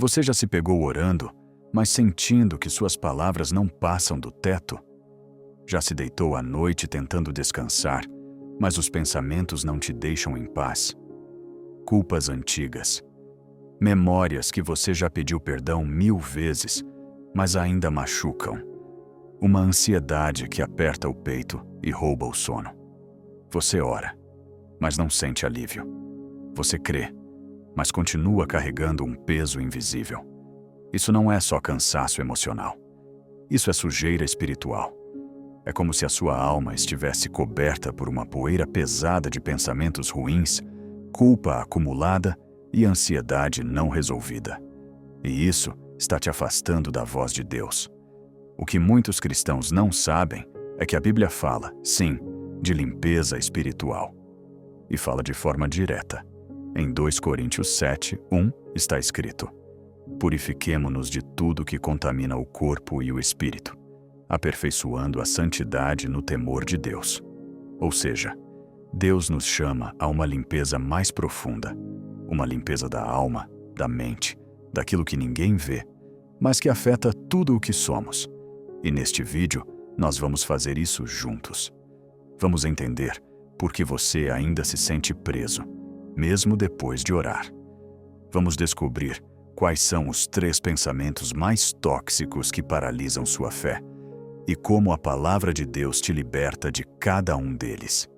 Você já se pegou orando, mas sentindo que suas palavras não passam do teto? Já se deitou à noite tentando descansar, mas os pensamentos não te deixam em paz? Culpas antigas. Memórias que você já pediu perdão 1000 vezes, mas ainda machucam. Uma ansiedade que aperta o peito e rouba o sono. Você ora, mas não sente alívio. Você crê, mas continua carregando um peso invisível. Isso não é só cansaço emocional. Isso é sujeira espiritual. É como se a sua alma estivesse coberta por uma poeira pesada de pensamentos ruins, culpa acumulada e ansiedade não resolvida. E isso está te afastando da voz de Deus. O que muitos cristãos não sabem é que a Bíblia fala, sim, de limpeza espiritual. E fala de forma direta. Em 2 Coríntios 7:1 está escrito: purifiquemo-nos de tudo que contamina o corpo e o espírito, aperfeiçoando a santidade no temor de Deus. Ou seja, Deus nos chama a uma limpeza mais profunda, uma limpeza da alma, da mente, daquilo que ninguém vê, mas que afeta tudo o que somos. E neste vídeo, nós vamos fazer isso juntos. Vamos entender por que você ainda se sente preso, mesmo depois de orar. Vamos descobrir quais são os 3 pensamentos mais tóxicos que paralisam sua fé e como a palavra de Deus te liberta de cada um deles.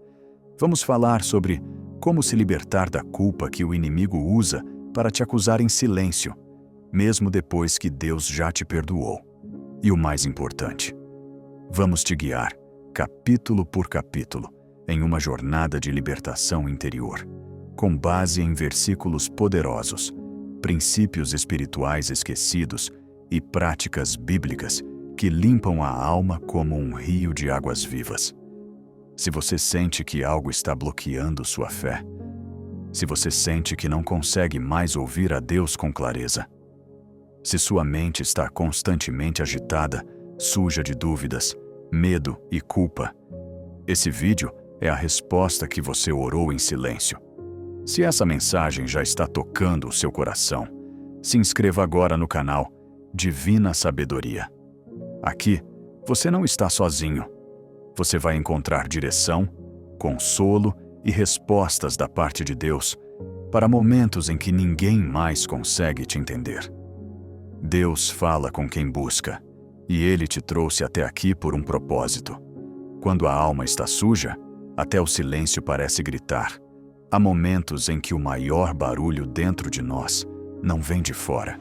Vamos falar sobre como se libertar da culpa que o inimigo usa para te acusar em silêncio, mesmo depois que Deus já te perdoou. E o mais importante, vamos te guiar, capítulo por capítulo, em uma jornada de libertação interior, com base em versículos poderosos, princípios espirituais esquecidos e práticas bíblicas que limpam a alma como um rio de águas vivas. Se você sente que algo está bloqueando sua fé, se você sente que não consegue mais ouvir a Deus com clareza, se sua mente está constantemente agitada, suja de dúvidas, medo e culpa, esse vídeo é a resposta que você orou em silêncio. Se essa mensagem já está tocando o seu coração, se inscreva agora no canal Divina Sabedoria. Aqui, você não está sozinho. Você vai encontrar direção, consolo e respostas da parte de Deus para momentos em que ninguém mais consegue te entender. Deus fala com quem busca, e Ele te trouxe até aqui por um propósito. Quando a alma está suja, até o silêncio parece gritar. Há momentos em que o maior barulho dentro de nós não vem de fora,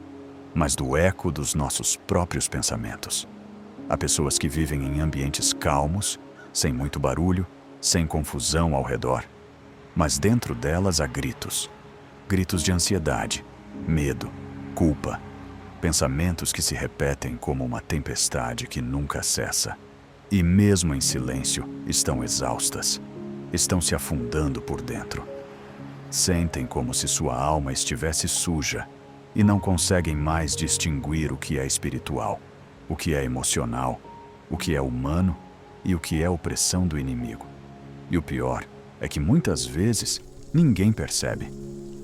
mas do eco dos nossos próprios pensamentos. Há pessoas que vivem em ambientes calmos, sem muito barulho, sem confusão ao redor, mas dentro delas há gritos. Gritos de ansiedade, medo, culpa, pensamentos que se repetem como uma tempestade que nunca cessa. E mesmo em silêncio, estão exaustas, estão se afundando por dentro. Sentem como se sua alma estivesse suja e não conseguem mais distinguir o que é espiritual, o que é emocional, o que é humano e o que é opressão do inimigo. E o pior é que muitas vezes ninguém percebe.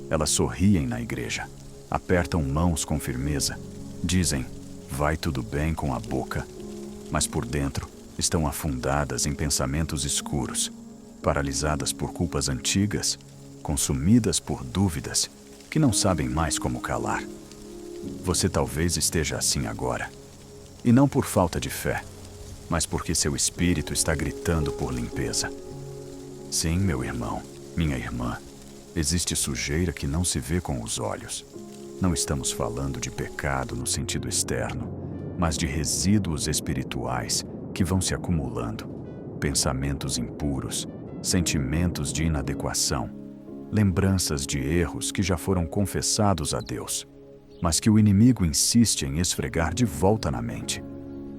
Elas sorriem na igreja, apertam mãos com firmeza, dizem, vai tudo bem com a boca, mas por dentro estão afundadas em pensamentos escuros, paralisadas por culpas antigas, consumidas por dúvidas que não sabem mais como calar. Você talvez esteja assim agora, e não por falta de fé, mas porque seu espírito está gritando por limpeza. Sim, meu irmão, minha irmã, existe sujeira que não se vê com os olhos. Não estamos falando de pecado no sentido externo, mas de resíduos espirituais que vão se acumulando, pensamentos impuros, sentimentos de inadequação, lembranças de erros que já foram confessados a Deus, mas que o inimigo insiste em esfregar de volta na mente.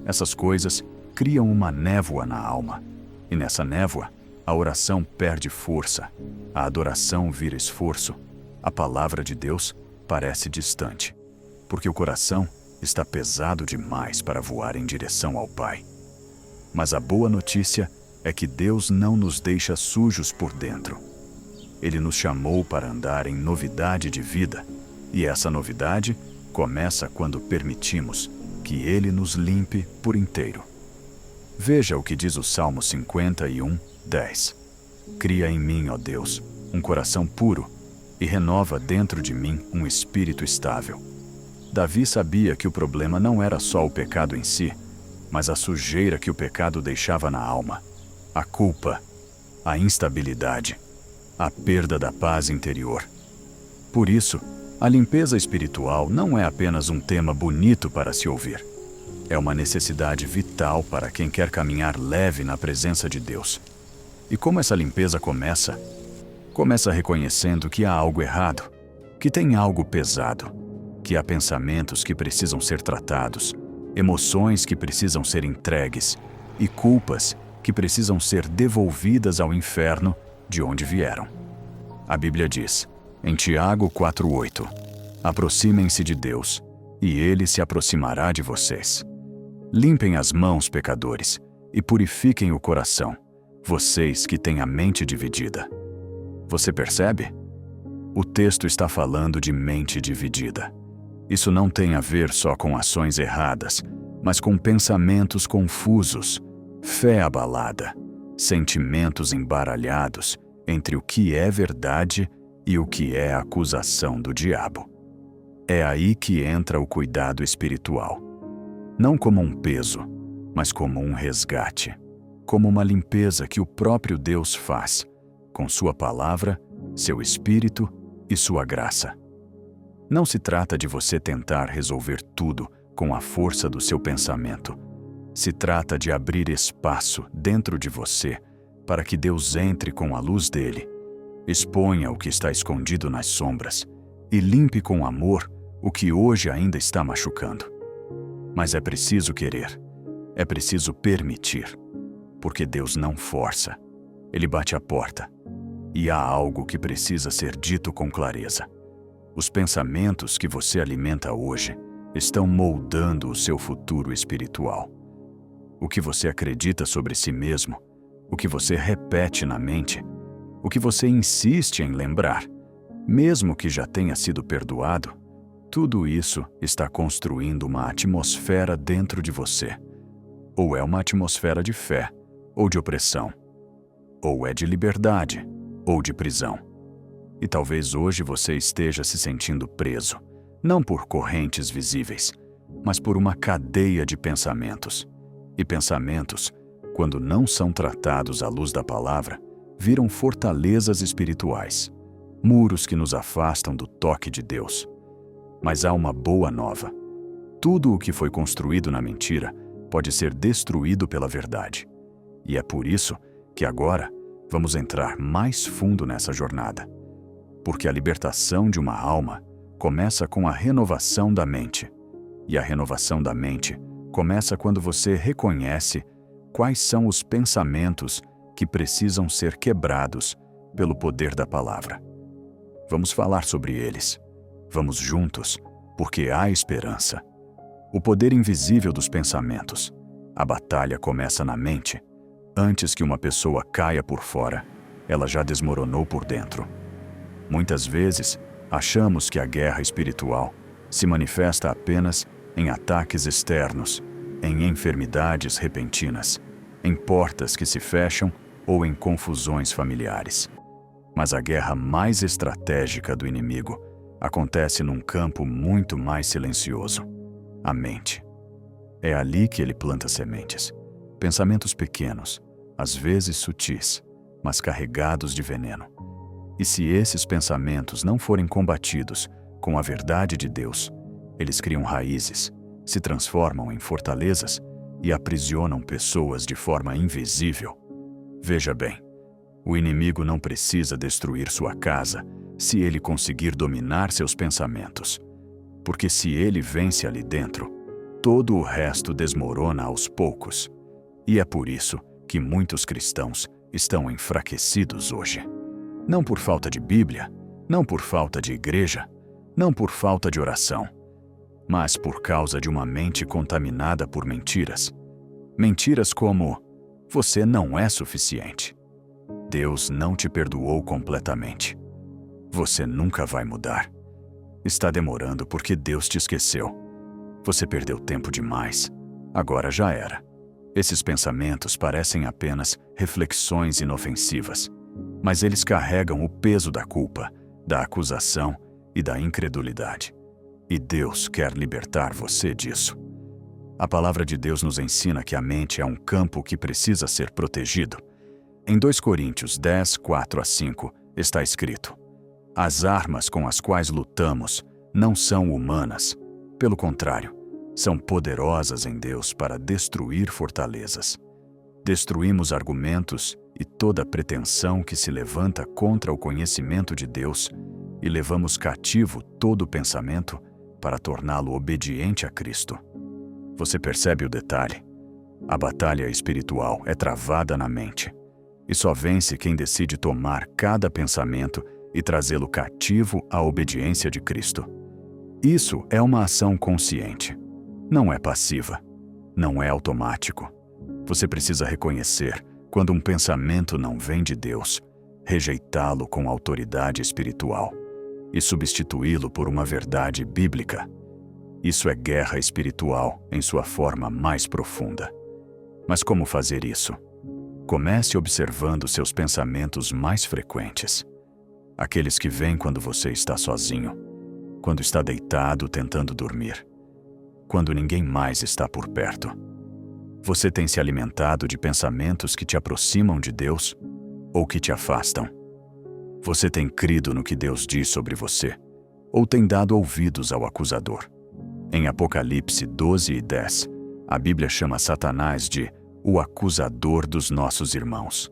Essas coisas criam uma névoa na alma, e nessa névoa, a oração perde força, a adoração vira esforço, a palavra de Deus parece distante, porque o coração está pesado demais para voar em direção ao Pai. Mas a boa notícia é que Deus não nos deixa sujos por dentro. Ele nos chamou para andar em novidade de vida, e essa novidade começa quando permitimos que Ele nos limpe por inteiro. Veja o que diz o Salmo 51:10. Cria em mim, ó Deus, um coração puro e renova dentro de mim um espírito estável. Davi sabia que o problema não era só o pecado em si, mas a sujeira que o pecado deixava na alma, a culpa, a instabilidade, a perda da paz interior. Por isso, a limpeza espiritual não é apenas um tema bonito para se ouvir. É uma necessidade vital para quem quer caminhar leve na presença de Deus. E como essa limpeza começa? Começa reconhecendo que há algo errado, que tem algo pesado, que há pensamentos que precisam ser tratados, emoções que precisam ser entregues e culpas que precisam ser devolvidas ao inferno de onde vieram. A Bíblia diz, em Tiago 4:8, aproximem-se de Deus, e Ele se aproximará de vocês. Limpem as mãos, pecadores, e purifiquem o coração, vocês que têm a mente dividida. Você percebe? O texto está falando de mente dividida. Isso não tem a ver só com ações erradas, mas com pensamentos confusos, fé abalada, sentimentos embaralhados entre o que é verdade e o que é acusação do diabo. É aí que entra o cuidado espiritual. Não como um peso, mas como um resgate, como uma limpeza que o próprio Deus faz, com sua palavra, seu espírito e sua graça. Não se trata de você tentar resolver tudo com a força do seu pensamento. Se trata de abrir espaço dentro de você para que Deus entre com a luz dele, exponha o que está escondido nas sombras e limpe com amor o que hoje ainda está machucando. Mas é preciso querer, é preciso permitir, porque Deus não força, Ele bate a porta. E há algo que precisa ser dito com clareza. Os pensamentos que você alimenta hoje estão moldando o seu futuro espiritual. O que você acredita sobre si mesmo, o que você repete na mente, o que você insiste em lembrar, mesmo que já tenha sido perdoado, tudo isso está construindo uma atmosfera dentro de você. Ou é uma atmosfera de fé, ou de opressão, ou é de liberdade, ou de prisão. E talvez hoje você esteja se sentindo preso, não por correntes visíveis, mas por uma cadeia de pensamentos. E pensamentos, quando não são tratados à luz da palavra, viram fortalezas espirituais, muros que nos afastam do toque de Deus. Mas há uma boa nova. Tudo o que foi construído na mentira pode ser destruído pela verdade. E é por isso que agora vamos entrar mais fundo nessa jornada. Porque a libertação de uma alma começa com a renovação da mente. E a renovação da mente começa quando você reconhece quais são os pensamentos que precisam ser quebrados pelo poder da palavra. Vamos falar sobre eles. Vamos juntos, porque há esperança. O poder invisível dos pensamentos. A batalha começa na mente. Antes que uma pessoa caia por fora, ela já desmoronou por dentro. Muitas vezes, achamos que a guerra espiritual se manifesta apenas em ataques externos, em enfermidades repentinas, em portas que se fecham ou em confusões familiares. Mas a guerra mais estratégica do inimigo acontece num campo muito mais silencioso, a mente. É ali que ele planta sementes, pensamentos pequenos, às vezes sutis, mas carregados de veneno. E se esses pensamentos não forem combatidos com a verdade de Deus, eles criam raízes, se transformam em fortalezas e aprisionam pessoas de forma invisível. Veja bem, o inimigo não precisa destruir sua casa se ele conseguir dominar seus pensamentos. Porque se ele vence ali dentro, todo o resto desmorona aos poucos. E é por isso que muitos cristãos estão enfraquecidos hoje. Não por falta de Bíblia, não por falta de igreja, não por falta de oração, mas por causa de uma mente contaminada por mentiras. Mentiras como: você não é suficiente. Deus não te perdoou completamente. Você nunca vai mudar. Está demorando porque Deus te esqueceu. Você perdeu tempo demais. Agora já era. Esses pensamentos parecem apenas reflexões inofensivas, mas eles carregam o peso da culpa, da acusação e da incredulidade. E Deus quer libertar você disso. A palavra de Deus nos ensina que a mente é um campo que precisa ser protegido. Em 2 Coríntios 10, 4-5, está escrito: as armas com as quais lutamos não são humanas. Pelo contrário, são poderosas em Deus para destruir fortalezas. Destruímos argumentos e toda pretensão que se levanta contra o conhecimento de Deus e levamos cativo todo pensamento para torná-lo obediente a Cristo. Você percebe o detalhe? A batalha espiritual é travada na mente, e só vence quem decide tomar cada pensamento e trazê-lo cativo à obediência de Cristo. Isso é uma ação consciente. Não é passiva. Não é automático. Você precisa reconhecer quando um pensamento não vem de Deus, rejeitá-lo com autoridade espiritual e substituí-lo por uma verdade bíblica. Isso é guerra espiritual em sua forma mais profunda. Mas como fazer isso? Comece observando seus pensamentos mais frequentes. Aqueles que vêm quando você está sozinho, quando está deitado tentando dormir, quando ninguém mais está por perto. Você tem se alimentado de pensamentos que te aproximam de Deus ou que te afastam? Você tem crido no que Deus diz sobre você ou tem dado ouvidos ao acusador? Em Apocalipse 12:10, a Bíblia chama Satanás de o acusador dos nossos irmãos.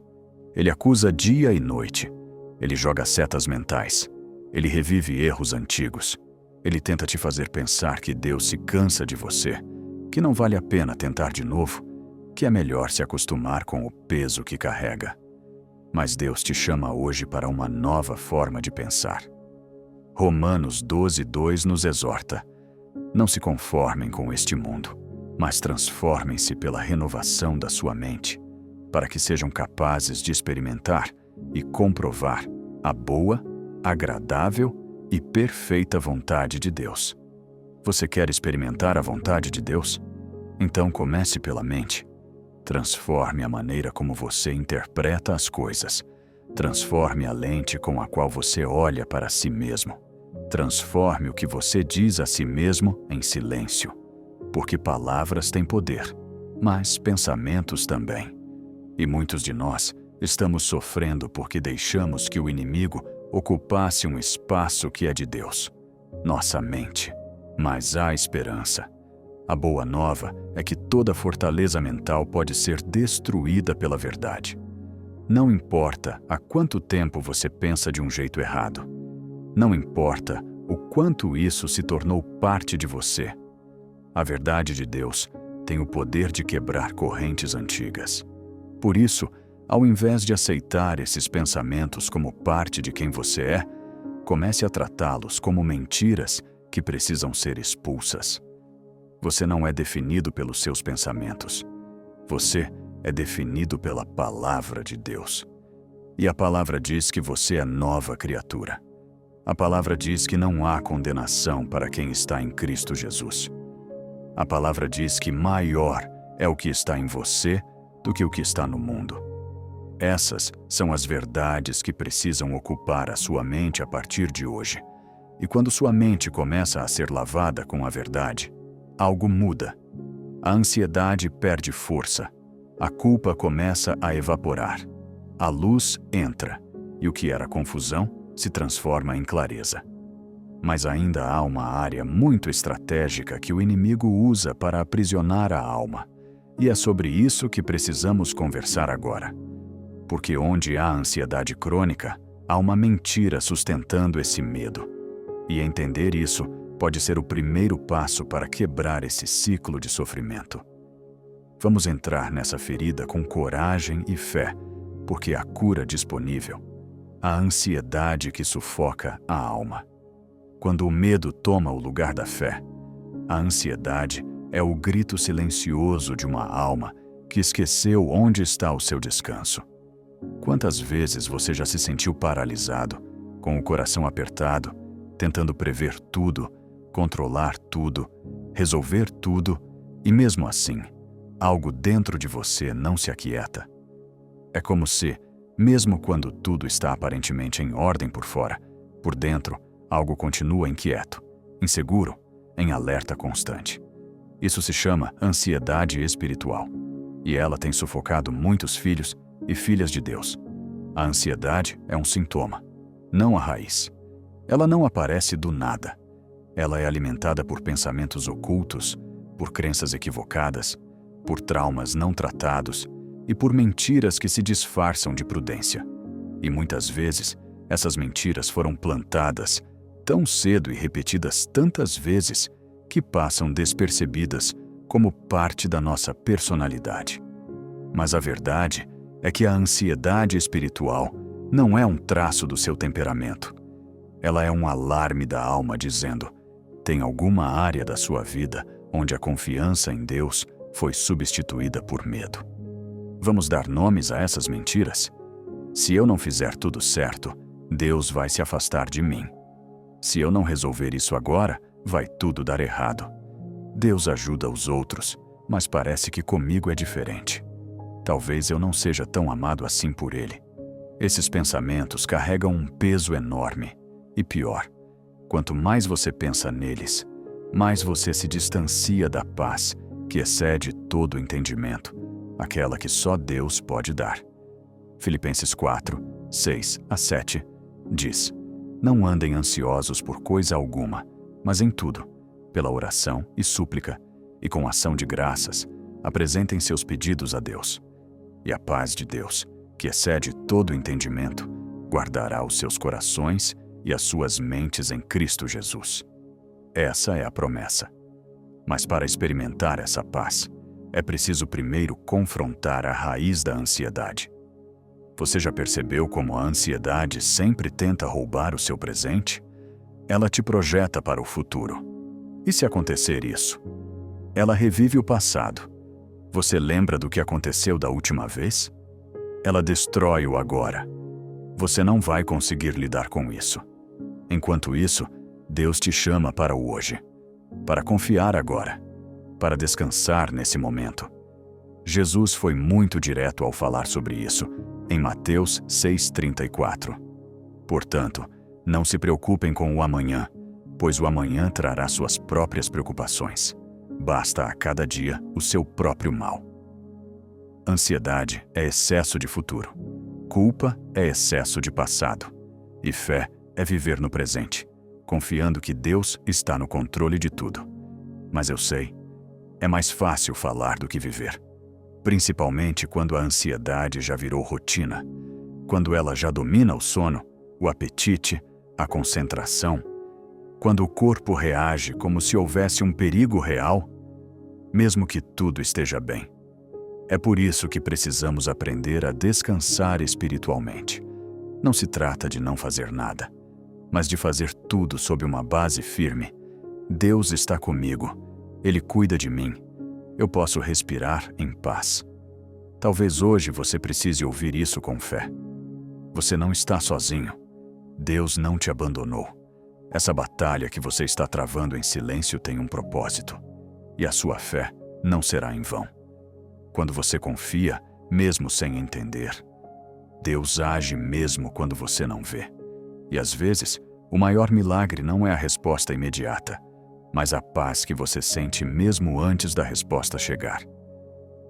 Ele acusa dia e noite. Ele joga setas mentais. Ele revive erros antigos. Ele tenta te fazer pensar que Deus se cansa de você, que não vale a pena tentar de novo, que é melhor se acostumar com o peso que carrega. Mas Deus te chama hoje para uma nova forma de pensar. Romanos 12:2 nos exorta: não se conformem com este mundo, mas transformem-se pela renovação da sua mente, para que sejam capazes de experimentar e comprovar a boa, agradável e perfeita vontade de Deus. Você quer experimentar a vontade de Deus? Então comece pela mente. Transforme a maneira como você interpreta as coisas. Transforme a lente com a qual você olha para si mesmo. Transforme o que você diz a si mesmo em silêncio. Porque palavras têm poder, mas pensamentos também. E muitos de nós estamos sofrendo porque deixamos que o inimigo ocupasse um espaço que é de Deus, nossa mente. Mas há esperança. A boa nova é que toda fortaleza mental pode ser destruída pela verdade. Não importa há quanto tempo você pensa de um jeito errado. Não importa o quanto isso se tornou parte de você. A verdade de Deus tem o poder de quebrar correntes antigas. Por isso, ao invés de aceitar esses pensamentos como parte de quem você é, comece a tratá-los como mentiras que precisam ser expulsas. Você não é definido pelos seus pensamentos. Você é definido pela palavra de Deus. E a palavra diz que você é nova criatura. A palavra diz que não há condenação para quem está em Cristo Jesus. A palavra diz que maior é o que está em você do que o que está no mundo. Essas são as verdades que precisam ocupar a sua mente a partir de hoje. E quando sua mente começa a ser lavada com a verdade, algo muda. A ansiedade perde força. A culpa começa a evaporar. A luz entra, e o que era confusão se transforma em clareza. Mas ainda há uma área muito estratégica que o inimigo usa para aprisionar a alma. E é sobre isso que precisamos conversar agora. Porque onde há ansiedade crônica, há uma mentira sustentando esse medo. E entender isso pode ser o primeiro passo para quebrar esse ciclo de sofrimento. Vamos entrar nessa ferida com coragem e fé, porque há cura disponível. A ansiedade que sufoca a alma. Quando o medo toma o lugar da fé, a ansiedade é o grito silencioso de uma alma que esqueceu onde está o seu descanso. Quantas vezes você já se sentiu paralisado, com o coração apertado, tentando prever tudo, controlar tudo, resolver tudo, e mesmo assim, algo dentro de você não se aquieta. É como se, mesmo quando tudo está aparentemente em ordem por fora, por dentro, algo continua inquieto, inseguro, em alerta constante. Isso se chama ansiedade espiritual, e ela tem sufocado muitos filhos e filhas de Deus. A ansiedade é um sintoma, não a raiz. Ela não aparece do nada. Ela é alimentada por pensamentos ocultos, por crenças equivocadas, por traumas não tratados e por mentiras que se disfarçam de prudência. E muitas vezes, essas mentiras foram plantadas tão cedo e repetidas tantas vezes que passam despercebidas como parte da nossa personalidade. Mas a verdade é que a ansiedade espiritual não é um traço do seu temperamento. Ela é um alarme da alma dizendo: tem alguma área da sua vida onde a confiança em Deus foi substituída por medo. Vamos dar nomes a essas mentiras? Se eu não fizer tudo certo, Deus vai se afastar de mim. Se eu não resolver isso agora, vai tudo dar errado. Deus ajuda os outros, mas parece que comigo é diferente. Talvez eu não seja tão amado assim por Ele. Esses pensamentos carregam um peso enorme. E pior, quanto mais você pensa neles, mais você se distancia da paz que excede todo o entendimento, aquela que só Deus pode dar. Filipenses 4, 6 a 7 diz: não andem ansiosos por coisa alguma, mas em tudo, pela oração e súplica, e com ação de graças, apresentem seus pedidos a Deus. E a paz de Deus, que excede todo o entendimento, guardará os seus corações e as suas mentes em Cristo Jesus. Essa é a promessa. Mas para experimentar essa paz, é preciso primeiro confrontar a raiz da ansiedade. Você já percebeu como a ansiedade sempre tenta roubar o seu presente? Ela te projeta para o futuro. E se acontecer isso? Ela revive o passado. Você lembra do que aconteceu da última vez? Ela destrói o agora. Você não vai conseguir lidar com isso. Enquanto isso, Deus te chama para o hoje, para confiar agora, para descansar nesse momento. Jesus foi muito direto ao falar sobre isso, em Mateus 6,34. Portanto, não se preocupem com o amanhã, pois o amanhã trará suas próprias preocupações. Basta a cada dia o seu próprio mal. Ansiedade é excesso de futuro. Culpa é excesso de passado. E fé é viver no presente, confiando que Deus está no controle de tudo. Mas eu sei, é mais fácil falar do que viver. Principalmente quando a ansiedade já virou rotina, quando ela já domina o sono, o apetite, a concentração, quando o corpo reage como se houvesse um perigo real, mesmo que tudo esteja bem. É por isso que precisamos aprender a descansar espiritualmente. Não se trata de não fazer nada, mas de fazer tudo sob uma base firme. Deus está comigo, Ele cuida de mim. Eu posso respirar em paz. Talvez hoje você precise ouvir isso com fé. Você não está sozinho. Deus não te abandonou. Essa batalha que você está travando em silêncio tem um propósito. E a sua fé não será em vão. Quando você confia, mesmo sem entender, Deus age mesmo quando você não vê. E às vezes, o maior milagre não é a resposta imediata, mas a paz que você sente mesmo antes da resposta chegar.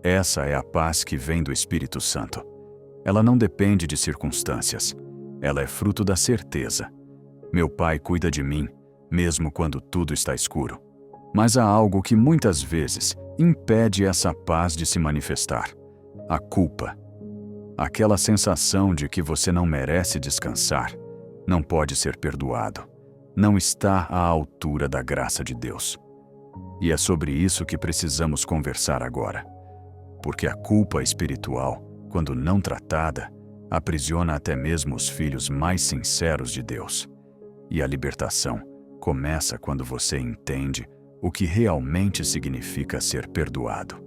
Essa é a paz que vem do Espírito Santo. Ela não depende de circunstâncias. Ela é fruto da certeza. Meu Pai cuida de mim, mesmo quando tudo está escuro. Mas há algo que muitas vezes impede essa paz de se manifestar: a culpa. Aquela sensação de que você não merece descansar, não pode ser perdoado, não está à altura da graça de Deus. E é sobre isso que precisamos conversar agora. Porque a culpa espiritual, quando não tratada, aprisiona até mesmo os filhos mais sinceros de Deus. E a libertação começa quando você entende o que realmente significa ser perdoado.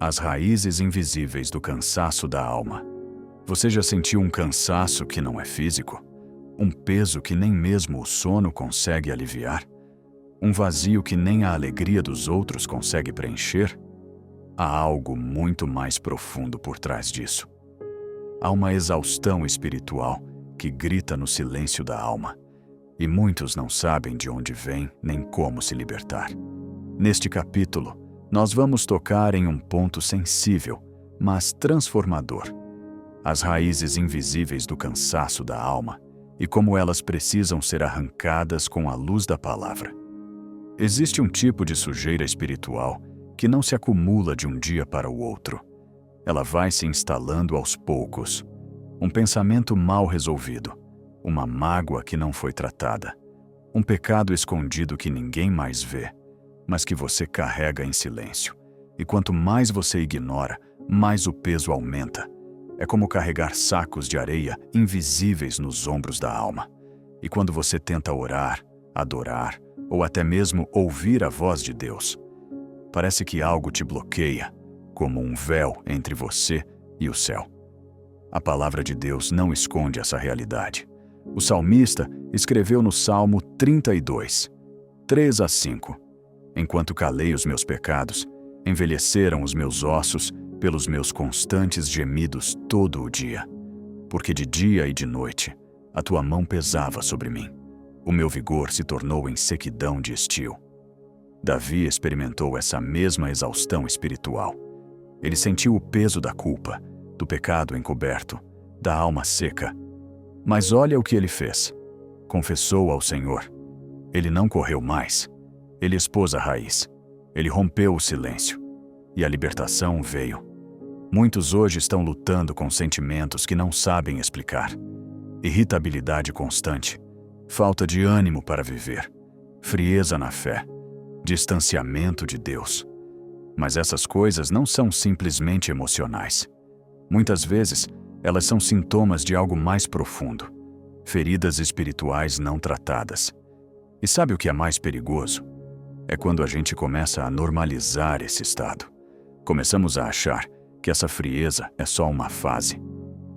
As raízes invisíveis do cansaço da alma. Você já sentiu um cansaço que não é físico? Um peso que nem mesmo o sono consegue aliviar? Um vazio que nem a alegria dos outros consegue preencher? Há algo muito mais profundo por trás disso. Há uma exaustão espiritual que grita no silêncio da alma, e muitos não sabem de onde vem nem como se libertar. Neste capítulo, nós vamos tocar em um ponto sensível, mas transformador: as raízes invisíveis do cansaço da alma e como elas precisam ser arrancadas com a luz da palavra. Existe um tipo de sujeira espiritual que não se acumula de um dia para o outro. Ela vai se instalando aos poucos. Um pensamento mal resolvido, uma mágoa que não foi tratada, um pecado escondido que ninguém mais vê, mas que você carrega em silêncio. E quanto mais você ignora, mais o peso aumenta. É como carregar sacos de areia invisíveis nos ombros da alma. E quando você tenta orar, adorar, ou até mesmo ouvir a voz de Deus, parece que algo te bloqueia, como um véu entre você e o céu. A palavra de Deus não esconde essa realidade. O salmista escreveu no Salmo 32, 3-5: Enquanto calei os meus pecados, envelheceram os meus ossos pelos meus constantes gemidos todo o dia. Porque de dia e de noite a tua mão pesava sobre mim. O meu vigor se tornou em sequidão de estio. Davi experimentou essa mesma exaustão espiritual. Ele sentiu o peso da culpa, do pecado encoberto, da alma seca. Mas olha o que ele fez. Confessou ao Senhor. Ele não correu mais. Ele expôs a raiz. Ele rompeu o silêncio. E a libertação veio. Muitos hoje estão lutando com sentimentos que não sabem explicar. Irritabilidade constante, falta de ânimo para viver, frieza na fé, distanciamento de Deus. Mas essas coisas não são simplesmente emocionais. Muitas vezes, elas são sintomas de algo mais profundo, feridas espirituais não tratadas. E sabe o que é mais perigoso? É quando a gente começa a normalizar esse estado. Começamos a achar que essa frieza é só uma fase,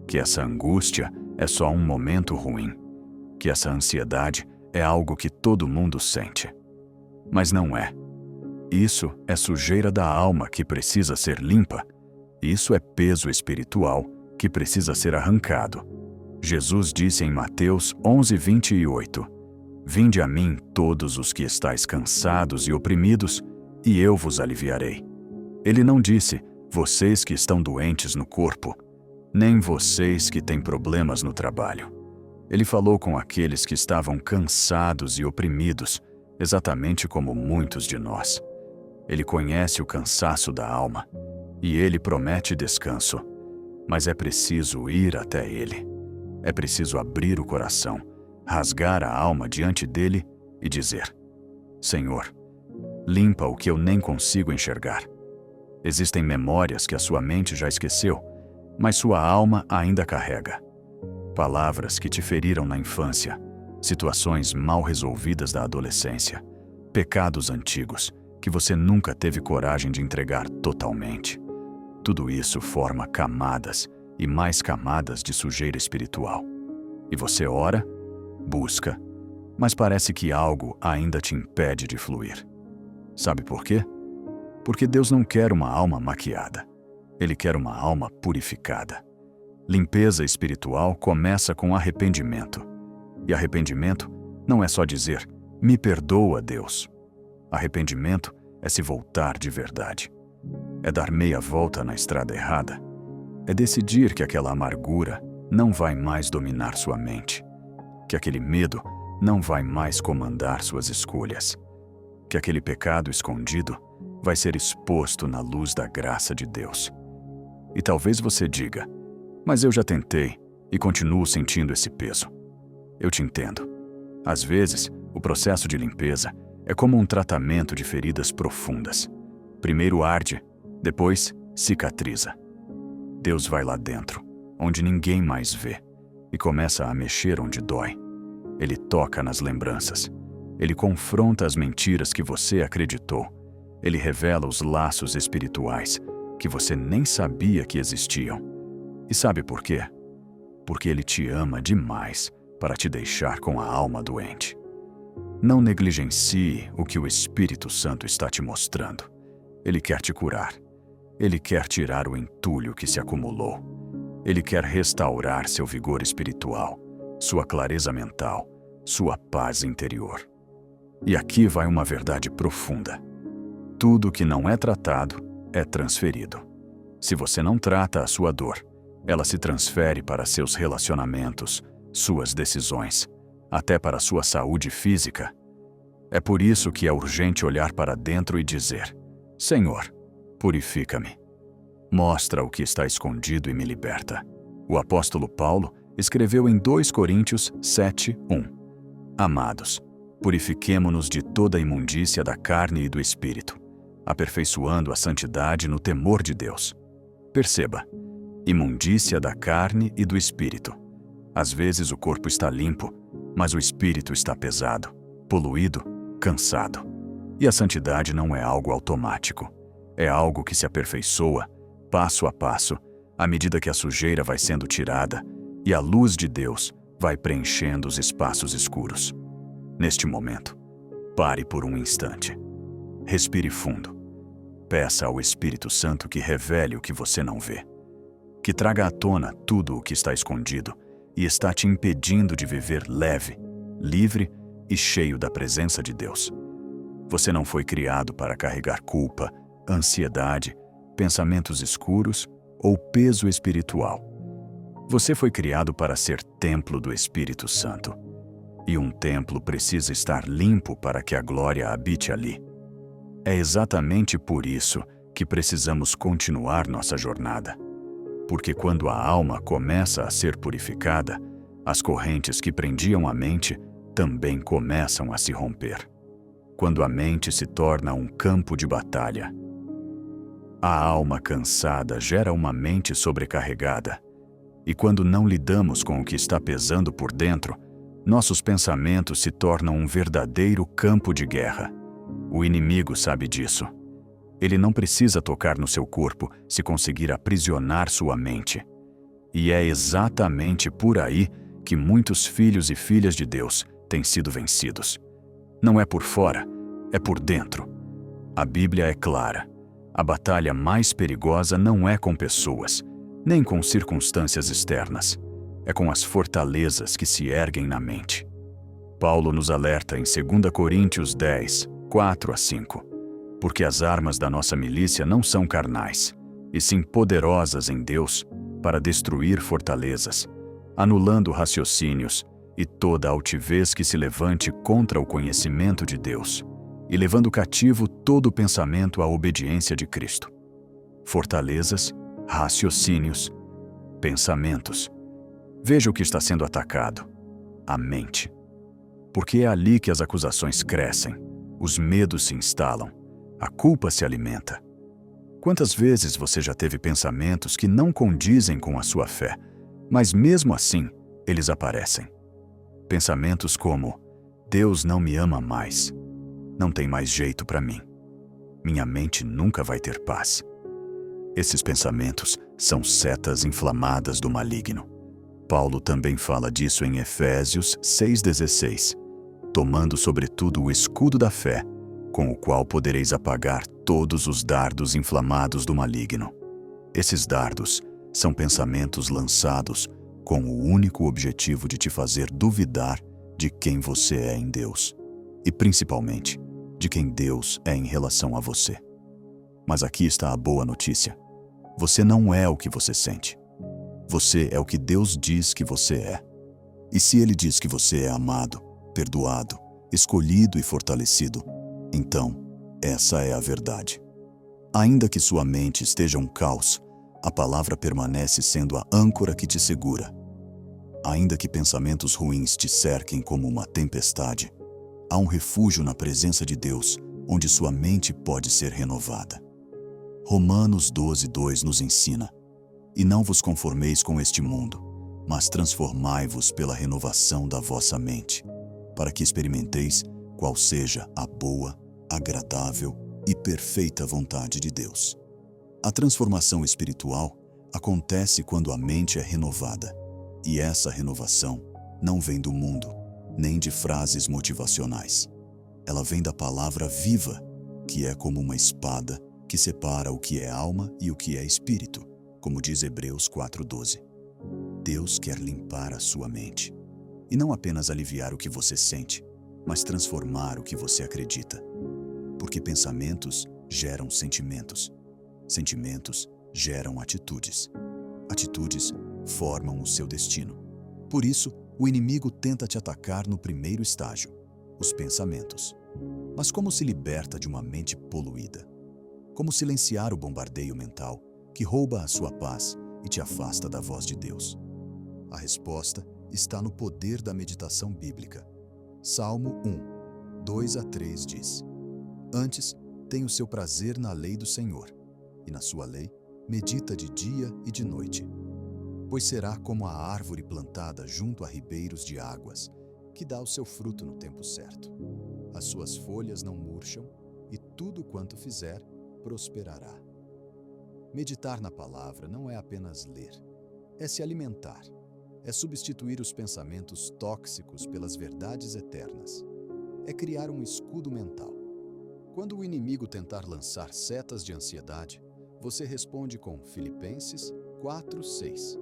que essa angústia é só um momento ruim, que essa ansiedade é algo que todo mundo sente. Mas não é. Isso é sujeira da alma que precisa ser limpa. Isso é peso espiritual que precisa ser arrancado. Jesus disse em Mateus 11:28: Vinde a mim todos os que estáis cansados e oprimidos, e eu vos aliviarei. Ele não disse, vocês que estão doentes no corpo, nem vocês que têm problemas no trabalho. Ele falou com aqueles que estavam cansados e oprimidos, exatamente como muitos de nós. Ele conhece o cansaço da alma, e ele promete descanso. Mas é preciso ir até ele. É preciso abrir o coração, rasgar a alma diante dele e dizer: Senhor, limpa o que eu nem consigo enxergar. Existem memórias que a sua mente já esqueceu, mas sua alma ainda carrega. Palavras que te feriram na infância, situações mal resolvidas da adolescência, pecados antigos que você nunca teve coragem de entregar totalmente. Tudo isso forma camadas e mais camadas de sujeira espiritual. E você ora, busca, mas parece que algo ainda te impede de fluir. Sabe por quê? Porque Deus não quer uma alma maquiada. Ele quer uma alma purificada. Limpeza espiritual começa com arrependimento. E arrependimento não é só dizer, me perdoa, Deus. Arrependimento é se voltar de verdade. É dar meia volta na estrada errada. É decidir que aquela amargura não vai mais dominar sua mente. Que aquele medo não vai mais comandar suas escolhas. Que aquele pecado escondido vai ser exposto na luz da graça de Deus. E talvez você diga, mas eu já tentei e continuo sentindo esse peso. Eu te entendo. Às vezes, o processo de limpeza é como um tratamento de feridas profundas. Primeiro arde, depois cicatriza. Deus vai lá dentro, onde ninguém mais vê, e começa a mexer onde dói. Ele toca nas lembranças. Ele confronta as mentiras que você acreditou. Ele revela os laços espirituais que você nem sabia que existiam. E sabe por quê? Porque ele te ama demais para te deixar com a alma doente. Não negligencie o que o Espírito Santo está te mostrando. Ele quer te curar. Ele quer tirar o entulho que se acumulou. Ele quer restaurar seu vigor espiritual, sua clareza mental, sua paz interior. E aqui vai uma verdade profunda. Tudo que não é tratado é transferido. Se você não trata a sua dor, ela se transfere para seus relacionamentos, suas decisões, até para sua saúde física. É por isso que é urgente olhar para dentro e dizer: Senhor, purifica-me. Mostra o que está escondido e me liberta. O apóstolo Paulo escreveu em 2 Coríntios 7:1. Amados, purifiquemo-nos de toda imundícia da carne e do espírito, aperfeiçoando a santidade no temor de Deus. Perceba, imundícia da carne e do espírito. Às vezes o corpo está limpo, mas o espírito está pesado, poluído, cansado. E a santidade não é algo automático. É algo que se aperfeiçoa, passo a passo, à medida que a sujeira vai sendo tirada e a luz de Deus vai preenchendo os espaços escuros. Neste momento, pare por um instante. Respire fundo. Peça ao Espírito Santo que revele o que você não vê, que traga à tona tudo o que está escondido e está te impedindo de viver leve, livre e cheio da presença de Deus. Você não foi criado para carregar culpa, ansiedade, pensamentos escuros ou peso espiritual. Você foi criado para ser templo do Espírito Santo. E um templo precisa estar limpo para que a glória habite ali. É exatamente por isso que precisamos continuar nossa jornada. Porque quando a alma começa a ser purificada, as correntes que prendiam a mente também começam a se romper. Quando a mente se torna um campo de batalha, a alma cansada gera uma mente sobrecarregada. E quando não lidamos com o que está pesando por dentro, nossos pensamentos se tornam um verdadeiro campo de guerra. O inimigo sabe disso. Ele não precisa tocar no seu corpo se conseguir aprisionar sua mente. E é exatamente por aí que muitos filhos e filhas de Deus têm sido vencidos. Não é por fora, é por dentro. A Bíblia é clara. A batalha mais perigosa não é com pessoas, nem com circunstâncias externas. É com as fortalezas que se erguem na mente. Paulo nos alerta em 2 Coríntios 10, 4-5. Porque as armas da nossa milícia não são carnais, e sim poderosas em Deus para destruir fortalezas, anulando raciocínios e toda altivez que se levante contra o conhecimento de Deus, e levando cativo todo pensamento à obediência de Cristo. Fortalezas, raciocínios, pensamentos. Veja o que está sendo atacado: a mente. Porque é ali que as acusações crescem, os medos se instalam, a culpa se alimenta. Quantas vezes você já teve pensamentos que não condizem com a sua fé, mas mesmo assim, eles aparecem? Pensamentos como: Deus não me ama mais, não tem mais jeito para mim, minha mente nunca vai ter paz. Esses pensamentos são setas inflamadas do maligno. Paulo também fala disso em Efésios 6,16. Tomando sobretudo o escudo da fé, com o qual podereis apagar todos os dardos inflamados do maligno. Esses dardos são pensamentos lançados com o único objetivo de te fazer duvidar de quem você é em Deus, e principalmente de quem Deus é em relação a você. Mas aqui está a boa notícia. Você não é o que você sente. Você é o que Deus diz que você é. E se Ele diz que você é amado, perdoado, escolhido e fortalecido, então essa é a verdade. Ainda que sua mente esteja um caos, a palavra permanece sendo a âncora que te segura. Ainda que pensamentos ruins te cerquem como uma tempestade, há um refúgio na presença de Deus, onde sua mente pode ser renovada. Romanos 12:2 nos ensina: E não vos conformeis com este mundo, mas transformai-vos pela renovação da vossa mente, para que experimenteis qual seja a boa, agradável e perfeita vontade de Deus. A transformação espiritual acontece quando a mente é renovada, e essa renovação não vem do mundo, nem de frases motivacionais. Ela vem da palavra viva, que é como uma espada que separa o que é alma e o que é espírito, como diz Hebreus 4:12. Deus quer limpar a sua mente, e não apenas aliviar o que você sente, mas transformar o que você acredita. Porque pensamentos geram sentimentos, sentimentos geram atitudes, atitudes formam o seu destino. Por isso, o inimigo tenta te atacar no primeiro estágio, os pensamentos. Mas como se liberta de uma mente poluída? Como silenciar o bombardeio mental que rouba a sua paz e te afasta da voz de Deus? A resposta está no poder da meditação bíblica. Salmo 1, 2-3 diz: Antes, tem o seu prazer na lei do Senhor, e na sua lei medita de dia e de noite. Pois será como a árvore plantada junto a ribeiros de águas, que dá o seu fruto no tempo certo. As suas folhas não murcham, e tudo quanto fizer prosperará. Meditar na palavra não é apenas ler, é se alimentar, é substituir os pensamentos tóxicos pelas verdades eternas, é criar um escudo mental. Quando o inimigo tentar lançar setas de ansiedade, você responde com Filipenses 4:6.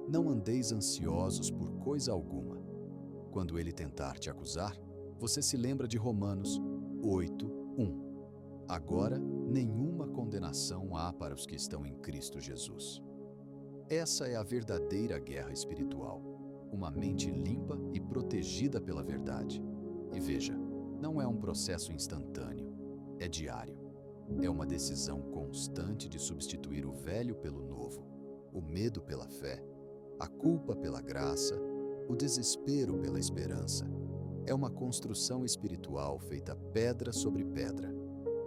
Não andeis ansiosos por coisa alguma. Quando ele tentar te acusar, você se lembra de Romanos 8:1. Agora, nenhuma condenação há para os que estão em Cristo Jesus. Essa é a verdadeira guerra espiritual, uma mente limpa e protegida pela verdade. E veja, não é um processo instantâneo, é diário. É uma decisão constante de substituir o velho pelo novo, o medo pela fé, a culpa pela graça, o desespero pela esperança. É uma construção espiritual feita pedra sobre pedra,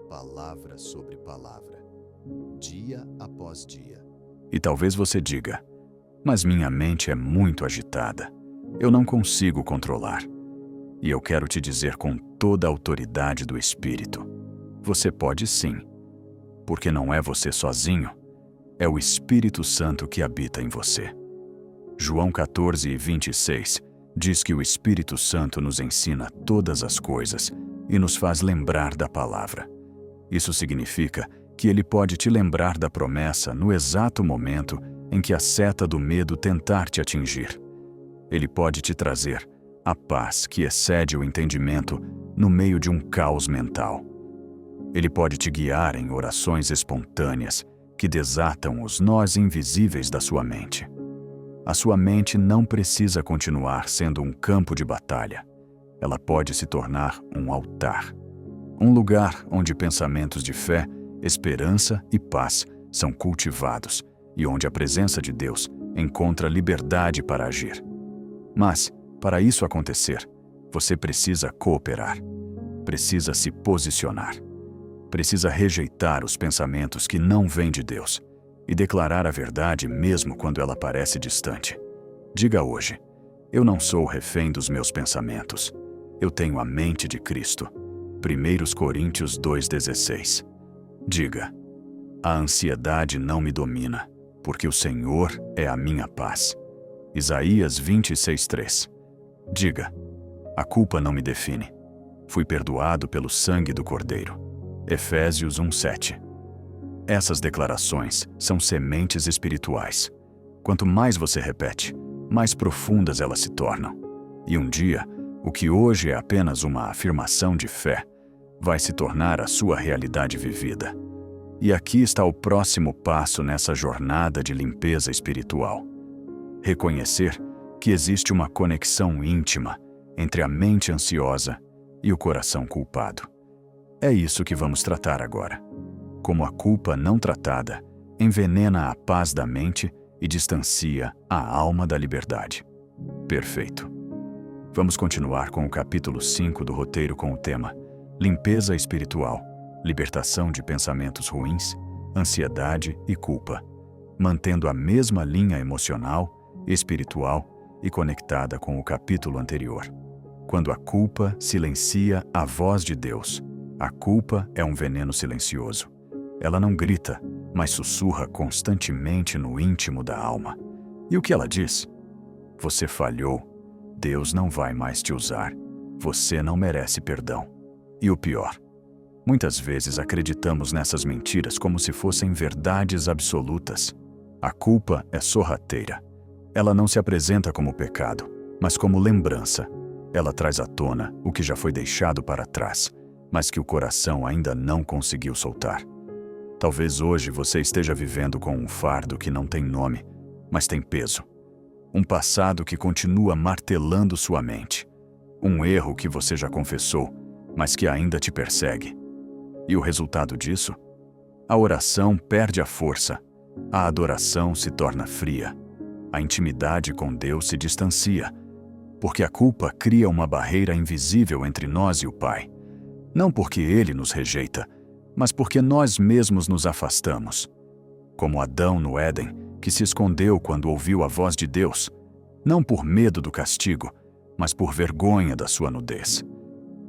palavra sobre palavra, dia após dia. E talvez você diga: mas minha mente é muito agitada. Eu não consigo controlar. E eu quero te dizer com toda a autoridade do Espírito: você pode sim. Porque não é você sozinho, é o Espírito Santo que habita em você. João 14:26 diz que o Espírito Santo nos ensina todas as coisas e nos faz lembrar da palavra. Isso significa que ele pode te lembrar da promessa no exato momento em que a seta do medo tentar te atingir. Ele pode te trazer a paz que excede o entendimento no meio de um caos mental. Ele pode te guiar em orações espontâneas que desatam os nós invisíveis da sua mente. A sua mente não precisa continuar sendo um campo de batalha. Ela pode se tornar um altar. Um lugar onde pensamentos de fé, esperança e paz são cultivados e onde a presença de Deus encontra liberdade para agir. Mas, para isso acontecer, você precisa cooperar. Precisa se posicionar. Precisa rejeitar os pensamentos que não vêm de Deus e declarar a verdade mesmo quando ela parece distante. Diga hoje: eu não sou refém dos meus pensamentos. Eu tenho a mente de Cristo. 1 Coríntios 2:16. Diga: a ansiedade não me domina, porque o Senhor é a minha paz. Isaías 26:3. Diga: a culpa não me define. Fui perdoado pelo sangue do Cordeiro. Efésios 1:7. Essas declarações são sementes espirituais. Quanto mais você repete, mais profundas elas se tornam. E um dia, o que hoje é apenas uma afirmação de fé, vai se tornar a sua realidade vivida. E aqui está o próximo passo nessa jornada de limpeza espiritual. Reconhecer que existe uma conexão íntima entre a mente ansiosa e o coração culpado. É isso que vamos tratar agora. Como a culpa não tratada envenena a paz da mente e distancia a alma da liberdade. Perfeito. Vamos continuar com o capítulo 5 do roteiro com o tema Limpeza Espiritual, Libertação de Pensamentos Ruins, Ansiedade e Culpa, mantendo a mesma linha emocional, espiritual e conectada com o capítulo anterior. Quando a culpa silencia a voz de Deus, a culpa é um veneno silencioso. Ela não grita, mas sussurra constantemente no íntimo da alma. E o que ela diz? Você falhou. Deus não vai mais te usar. Você não merece perdão. E o pior, muitas vezes acreditamos nessas mentiras como se fossem verdades absolutas. A culpa é sorrateira. Ela não se apresenta como pecado, mas como lembrança. Ela traz à tona o que já foi deixado para trás, mas que o coração ainda não conseguiu soltar. Talvez hoje você esteja vivendo com um fardo que não tem nome, mas tem peso. Um passado que continua martelando sua mente. Um erro que você já confessou, mas que ainda te persegue. E o resultado disso? A oração perde a força, a adoração se torna fria, a intimidade com Deus se distancia, porque a culpa cria uma barreira invisível entre nós e o Pai. Não porque Ele nos rejeita, mas porque nós mesmos nos afastamos. Como Adão no Éden, que se escondeu quando ouviu a voz de Deus, não por medo do castigo, mas por vergonha da sua nudez.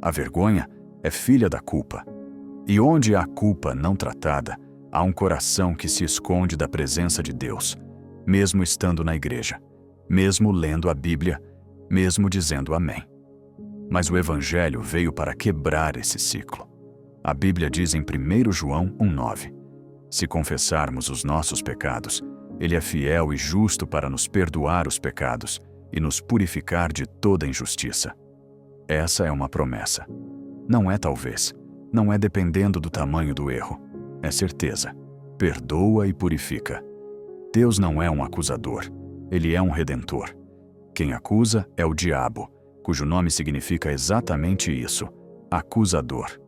A vergonha é filha da culpa. E onde há culpa não tratada, há um coração que se esconde da presença de Deus, mesmo estando na igreja, mesmo lendo a Bíblia, mesmo dizendo amém. Mas o Evangelho veio para quebrar esse ciclo. A Bíblia diz em 1 João 1,9: se confessarmos os nossos pecados, Ele é fiel e justo para nos perdoar os pecados e nos purificar de toda injustiça. Essa é uma promessa. Não é talvez, não é dependendo do tamanho do erro. É certeza. Perdoa e purifica. Deus não é um acusador, Ele é um redentor. Quem acusa é o diabo, cujo nome significa exatamente isso, acusador.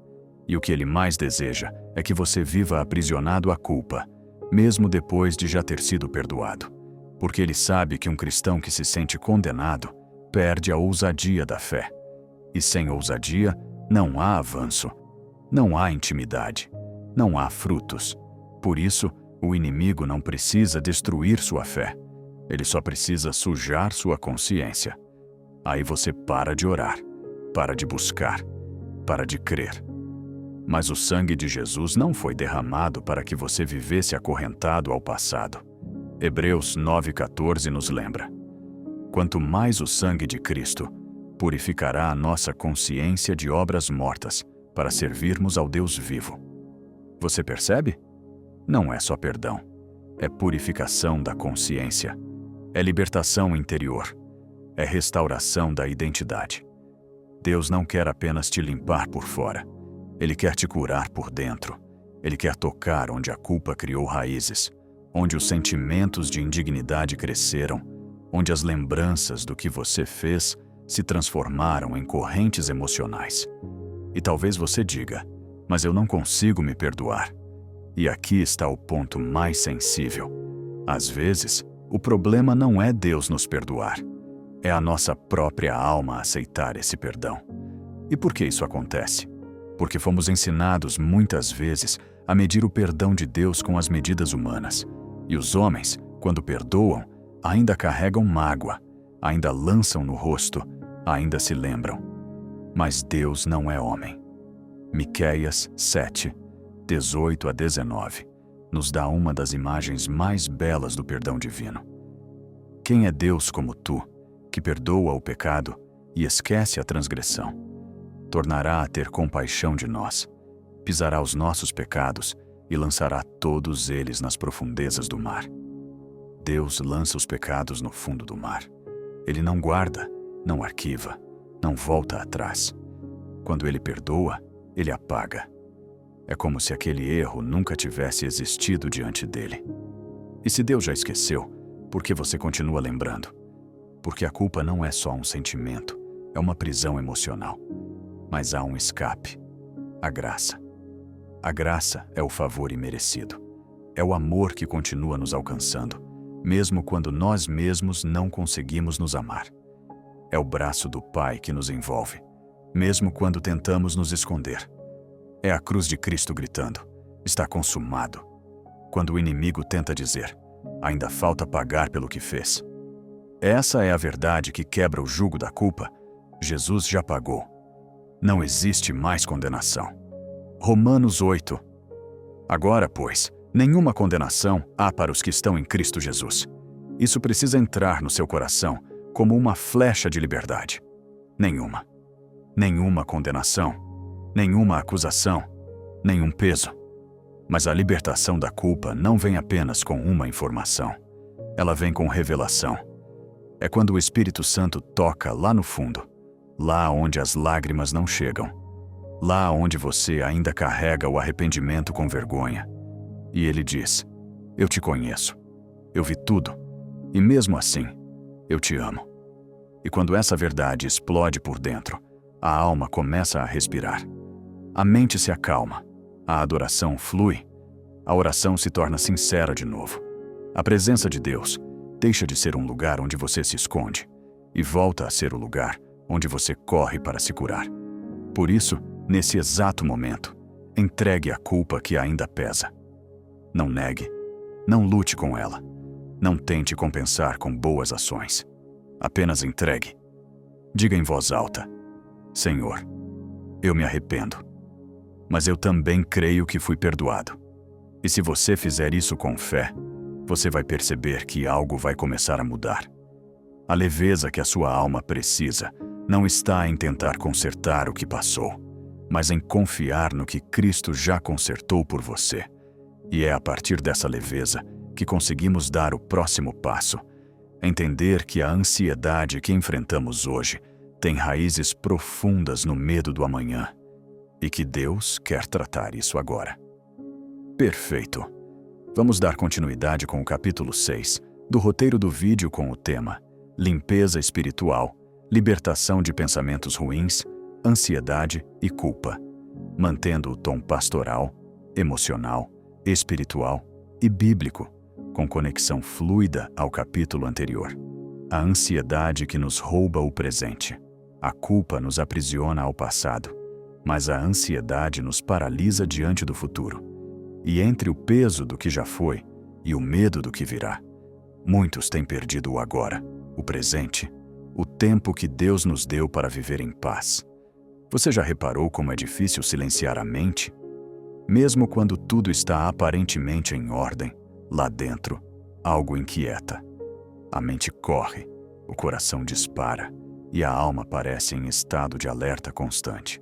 E o que ele mais deseja é que você viva aprisionado à culpa, mesmo depois de já ter sido perdoado. Porque ele sabe que um cristão que se sente condenado perde a ousadia da fé. E sem ousadia, não há avanço, não há intimidade, não há frutos. Por isso, o inimigo não precisa destruir sua fé. Ele só precisa sujar sua consciência. Aí você para de orar, para de buscar, para de crer. Mas o sangue de Jesus não foi derramado para que você vivesse acorrentado ao passado. Hebreus 9,14 nos lembra: quanto mais o sangue de Cristo purificará a nossa consciência de obras mortas para servirmos ao Deus vivo. Você percebe? Não é só perdão, é purificação da consciência, é libertação interior, é restauração da identidade. Deus não quer apenas te limpar por fora, Ele quer te curar por dentro. Ele quer tocar onde a culpa criou raízes, onde os sentimentos de indignidade cresceram, onde as lembranças do que você fez se transformaram em correntes emocionais. E talvez você diga: mas eu não consigo me perdoar. E aqui está o ponto mais sensível. Às vezes, o problema não é Deus nos perdoar, é a nossa própria alma aceitar esse perdão. E por que isso acontece? Porque fomos ensinados muitas vezes a medir o perdão de Deus com as medidas humanas. E os homens, quando perdoam, ainda carregam mágoa, ainda lançam no rosto, ainda se lembram. Mas Deus não é homem. Miqueias 7, 18 a 19, nos dá uma das imagens mais belas do perdão divino. Quem é Deus como tu, que perdoa o pecado e esquece a transgressão? Tornará a ter compaixão de nós, pisará os nossos pecados e lançará todos eles nas profundezas do mar. Deus lança os pecados no fundo do mar. Ele não guarda, não arquiva, não volta atrás. Quando Ele perdoa, Ele apaga. É como se aquele erro nunca tivesse existido diante dele. E se Deus já esqueceu, por que você continua lembrando? Porque a culpa não é só um sentimento, é uma prisão emocional. Mas há um escape: a graça. A graça é o favor imerecido. É o amor que continua nos alcançando, mesmo quando nós mesmos não conseguimos nos amar. É o braço do Pai que nos envolve, mesmo quando tentamos nos esconder. É a cruz de Cristo gritando: está consumado. Quando o inimigo tenta dizer: ainda falta pagar pelo que fez. Essa é a verdade que quebra o jugo da culpa. Jesus já pagou. Não existe mais condenação. Romanos 8. Agora, pois, nenhuma condenação há para os que estão em Cristo Jesus. Isso precisa entrar no seu coração como uma flecha de liberdade. Nenhuma. Nenhuma condenação, nenhuma acusação, nenhum peso. Mas a libertação da culpa não vem apenas com uma informação. Ela vem com revelação. É quando o Espírito Santo toca lá no fundo, lá onde as lágrimas não chegam, lá onde você ainda carrega o arrependimento com vergonha. E ele diz: eu te conheço, eu vi tudo, e mesmo assim, eu te amo. E quando essa verdade explode por dentro, a alma começa a respirar. A mente se acalma, a adoração flui, a oração se torna sincera de novo. A presença de Deus deixa de ser um lugar onde você se esconde e volta a ser o lugar onde você corre para se curar. Por isso, nesse exato momento, entregue a culpa que ainda pesa. Não negue, não lute com ela, não tente compensar com boas ações. Apenas entregue. Diga em voz alta: Senhor, eu me arrependo, mas eu também creio que fui perdoado. E se você fizer isso com fé, você vai perceber que algo vai começar a mudar. A leveza que a sua alma precisa não está em tentar consertar o que passou, mas em confiar no que Cristo já consertou por você. E é a partir dessa leveza que conseguimos dar o próximo passo, entender que a ansiedade que enfrentamos hoje tem raízes profundas no medo do amanhã e que Deus quer tratar isso agora. Perfeito! Vamos dar continuidade com o capítulo 6 do roteiro do vídeo com o tema Limpeza Espiritual, Libertação de Pensamentos Ruins, Ansiedade e Culpa, mantendo o tom pastoral, emocional, espiritual e bíblico, com conexão fluida ao capítulo anterior. A ansiedade que nos rouba o presente. A culpa nos aprisiona ao passado, mas a ansiedade nos paralisa diante do futuro. E entre o peso do que já foi e o medo do que virá, muitos têm perdido o agora, o presente, o tempo que Deus nos deu para viver em paz. Você já reparou como é difícil silenciar a mente? Mesmo quando tudo está aparentemente em ordem, lá dentro, algo inquieta. A mente corre, o coração dispara e a alma parece em estado de alerta constante.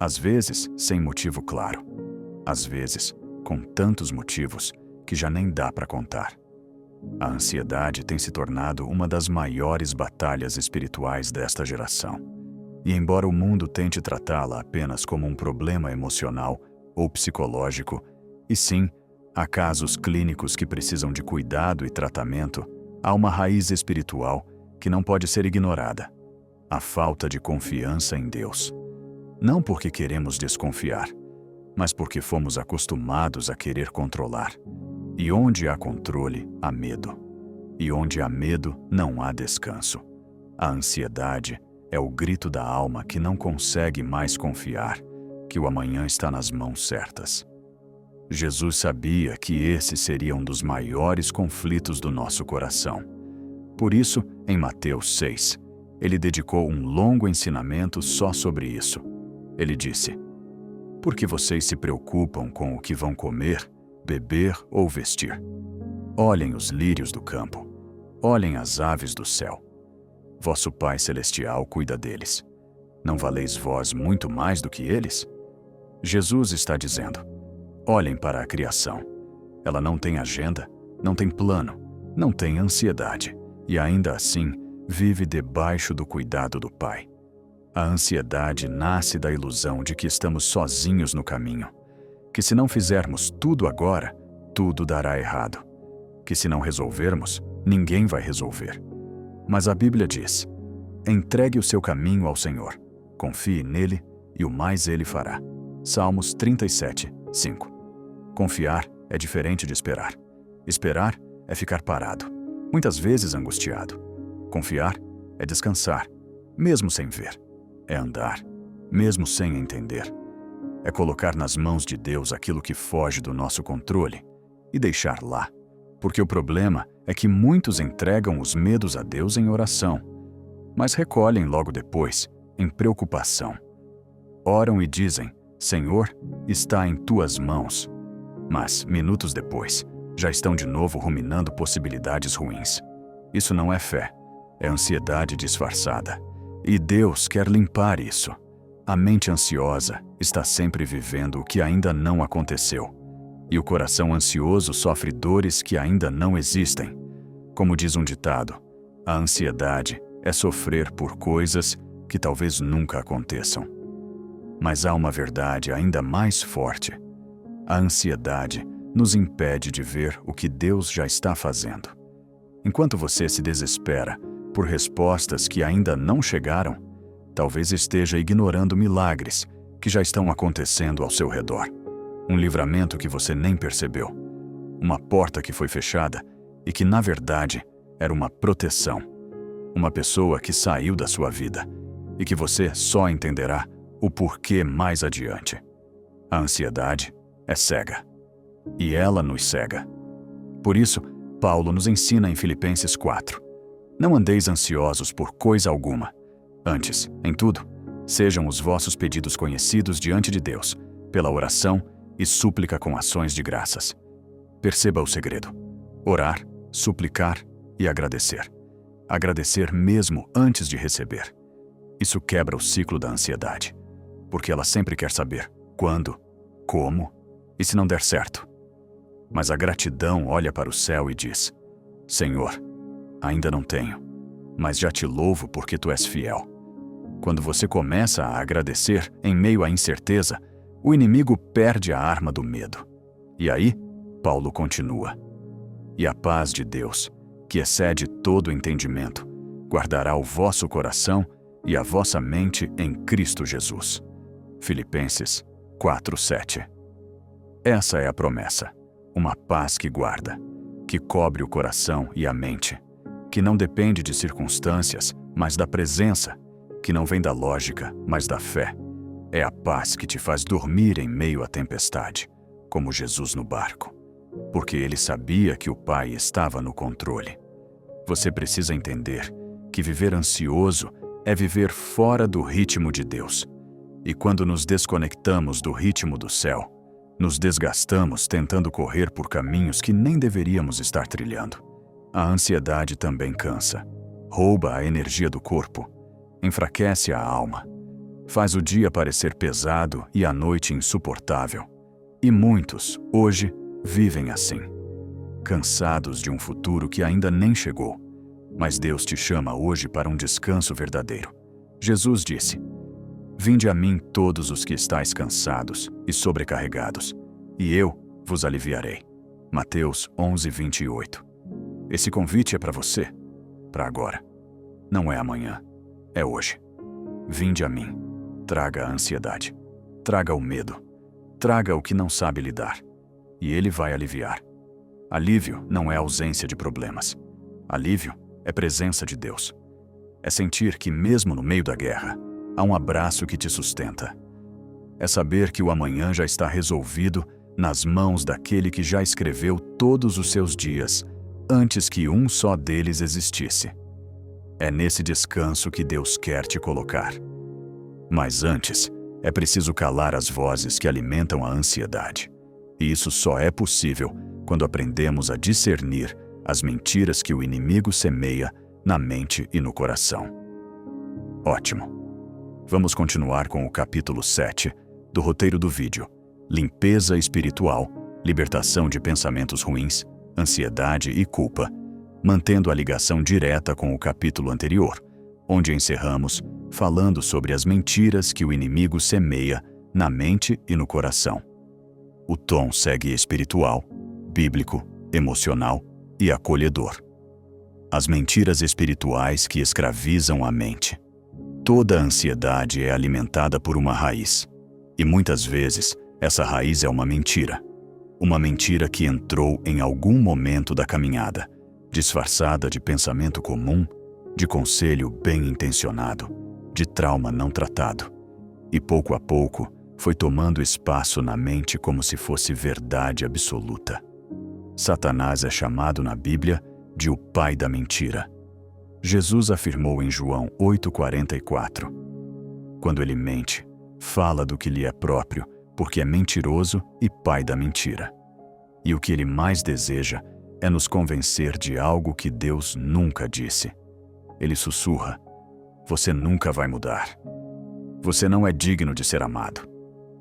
Às vezes, sem motivo claro. Às vezes, com tantos motivos que já nem dá para contar. A ansiedade tem se tornado uma das maiores batalhas espirituais desta geração. E embora o mundo tente tratá-la apenas como um problema emocional ou psicológico, e sim, há casos clínicos que precisam de cuidado e tratamento, há uma raiz espiritual que não pode ser ignorada: a falta de confiança em Deus. Não porque queremos desconfiar, mas porque fomos acostumados a querer controlar. E onde há controle, há medo. E onde há medo, não há descanso. A ansiedade é o grito da alma que não consegue mais confiar que o amanhã está nas mãos certas. Jesus sabia que esse seria um dos maiores conflitos do nosso coração. Por isso, em Mateus 6, ele dedicou um longo ensinamento só sobre isso. Ele disse: por que vocês se preocupam com o que vão comer, beber ou vestir? Olhem os lírios do campo, olhem as aves do céu. Vosso Pai Celestial cuida deles. Não valeis vós muito mais do que eles? Jesus está dizendo: olhem para a criação. Ela não tem agenda, não tem plano, não tem ansiedade, e ainda assim vive debaixo do cuidado do Pai. A ansiedade nasce da ilusão de que estamos sozinhos no caminho, que se não fizermos tudo agora, tudo dará errado, que se não resolvermos, ninguém vai resolver. Mas a Bíblia diz: entregue o seu caminho ao Senhor, confie nele e o mais ele fará. Salmos 37, 5. Confiar é diferente de esperar. Esperar é ficar parado, muitas vezes angustiado. Confiar é descansar, mesmo sem ver. É andar, mesmo sem entender. É colocar nas mãos de Deus aquilo que foge do nosso controle e deixar lá. Porque o problema é que muitos entregam os medos a Deus em oração, mas recolhem logo depois, em preocupação. Oram e dizem: Senhor, está em tuas mãos. Mas, minutos depois, já estão de novo ruminando possibilidades ruins. Isso não é fé, É ansiedade disfarçada. E Deus quer limpar isso. A mente ansiosa está sempre vivendo o que ainda não aconteceu. E o coração ansioso sofre dores que ainda não existem. Como diz um ditado, a ansiedade é sofrer por coisas que talvez nunca aconteçam. Mas há uma verdade ainda mais forte. A ansiedade nos impede de ver o que Deus já está fazendo. Enquanto você se desespera por respostas que ainda não chegaram, talvez esteja ignorando milagres que já estão acontecendo ao seu redor. Um livramento que você nem percebeu. Uma porta que foi fechada e que, na verdade, era uma proteção. Uma pessoa que saiu da sua vida e que você só entenderá o porquê mais adiante. A ansiedade é cega. E ela nos cega. Por isso, Paulo nos ensina em Filipenses 4. Não andeis ansiosos por coisa alguma. Antes, em tudo, sejam os vossos pedidos conhecidos diante de Deus, pela oração e súplica com ações de graças. Perceba o segredo. Orar, suplicar e agradecer. Agradecer mesmo antes de receber. Isso quebra o ciclo da ansiedade, porque ela sempre quer saber quando, como e se não der certo. Mas a gratidão olha para o céu e diz: Senhor, ainda não tenho, mas já te louvo porque tu és fiel. Quando você começa a agradecer em meio à incerteza, o inimigo perde a arma do medo. E aí, Paulo continua: E a paz de Deus, que excede todo entendimento, guardará o vosso coração e a vossa mente em Cristo Jesus. Filipenses 4:7. Essa é a promessa, uma paz que guarda, que cobre o coração e a mente, que não depende de circunstâncias, mas da presença, que não vem da lógica, mas da fé. É a paz que te faz dormir em meio à tempestade, como Jesus no barco, porque ele sabia que o Pai estava no controle. Você precisa entender que viver ansioso é viver fora do ritmo de Deus. E quando nos desconectamos do ritmo do céu, nos desgastamos tentando correr por caminhos que nem deveríamos estar trilhando. A ansiedade também cansa, rouba a energia do corpo, enfraquece a alma, faz o dia parecer pesado e a noite insuportável. E muitos, hoje, vivem assim, cansados de um futuro que ainda nem chegou. Mas Deus te chama hoje para um descanso verdadeiro. Jesus disse: Vinde a mim todos os que estáis cansados e sobrecarregados, e eu vos aliviarei. Mateus 11:28. Esse convite é para você, para agora. Não é amanhã, é hoje. Vinde a mim, traga a ansiedade, traga o medo, traga o que não sabe lidar, e ele vai aliviar. Alívio não é ausência de problemas. Alívio é presença de Deus. É sentir que mesmo no meio da guerra, há um abraço que te sustenta. É saber que o amanhã já está resolvido nas mãos daquele que já escreveu todos os seus dias, antes que um só deles existisse. É nesse descanso que Deus quer te colocar. Mas antes, é preciso calar as vozes que alimentam a ansiedade. E isso só é possível quando aprendemos a discernir as mentiras que o inimigo semeia na mente e no coração. Ótimo! Vamos continuar com o capítulo 7 do roteiro do vídeo: Limpeza espiritual, libertação de pensamentos ruins, ansiedade e culpa, mantendo a ligação direta com o capítulo anterior, onde encerramos falando sobre as mentiras que o inimigo semeia na mente e no coração. O tom segue espiritual, bíblico, emocional e acolhedor. As mentiras espirituais que escravizam a mente. Toda ansiedade é alimentada por uma raiz. E muitas vezes, essa raiz é uma mentira. Uma mentira que entrou em algum momento da caminhada, disfarçada de pensamento comum, de conselho bem intencionado, de trauma não tratado. E pouco a pouco, foi tomando espaço na mente como se fosse verdade absoluta. Satanás é chamado na Bíblia de o pai da mentira. Jesus afirmou em João 8,44: Quando ele mente, fala do que lhe é próprio, porque é mentiroso e pai da mentira. E o que ele mais deseja é nos convencer de algo que Deus nunca disse. ele sussurra: você nunca vai mudar. Você não é digno de ser amado.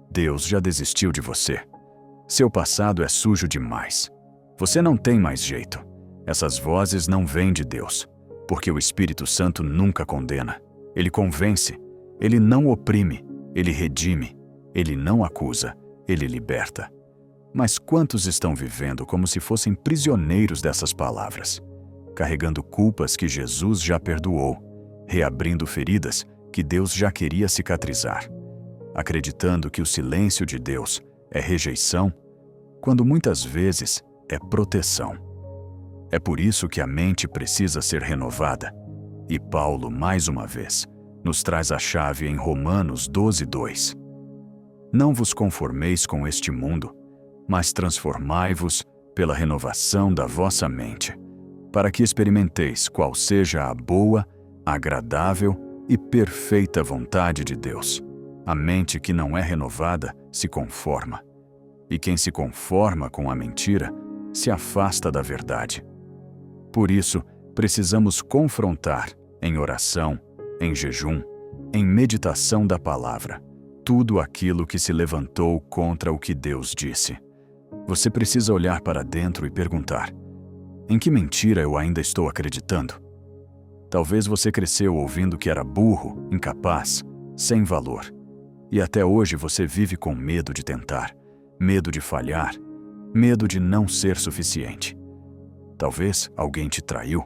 Deus já desistiu de você. Seu passado é sujo demais. Você não tem mais jeito. Essas vozes não vêm de Deus, porque o Espírito Santo nunca condena. Ele convence, ele não oprime, ele redime, ele não acusa, ele liberta. Mas quantos estão vivendo como se fossem prisioneiros dessas palavras, carregando culpas que Jesus já perdoou, reabrindo feridas que Deus já queria cicatrizar, acreditando que o silêncio de Deus é rejeição, quando muitas vezes é proteção. É por isso que a mente precisa ser renovada. E Paulo, mais uma vez, nos traz a chave em Romanos 12:2. Não vos conformeis com este mundo, mas transformai-vos pela renovação da vossa mente, para que experimenteis qual seja a boa, agradável e perfeita vontade de Deus. A mente que não é renovada se conforma, e quem se conforma com a mentira se afasta da verdade. Por isso, precisamos confrontar, em oração, em jejum, em meditação da palavra, tudo aquilo que se levantou contra o que Deus disse. Você precisa olhar para dentro e perguntar: em que mentira eu ainda estou acreditando? Talvez você cresceu ouvindo que era burro, incapaz, sem valor. E até hoje você vive com medo de tentar, medo de falhar, medo de não ser suficiente. Talvez alguém te traiu,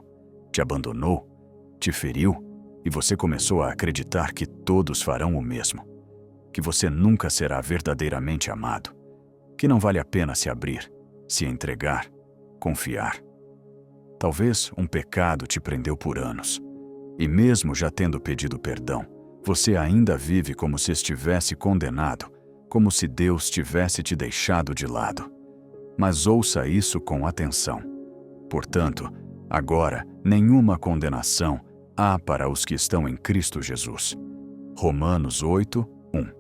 te abandonou, te feriu, e você começou a acreditar que todos farão o mesmo, que você nunca será verdadeiramente amado, que não vale a pena se abrir, se entregar, confiar. Talvez um pecado te prendeu por anos, e mesmo já tendo pedido perdão, você ainda vive como se estivesse condenado, como se Deus tivesse te deixado de lado. Mas ouça isso com atenção. Portanto, agora nenhuma condenação há para os que estão em Cristo Jesus. Romanos 8:1.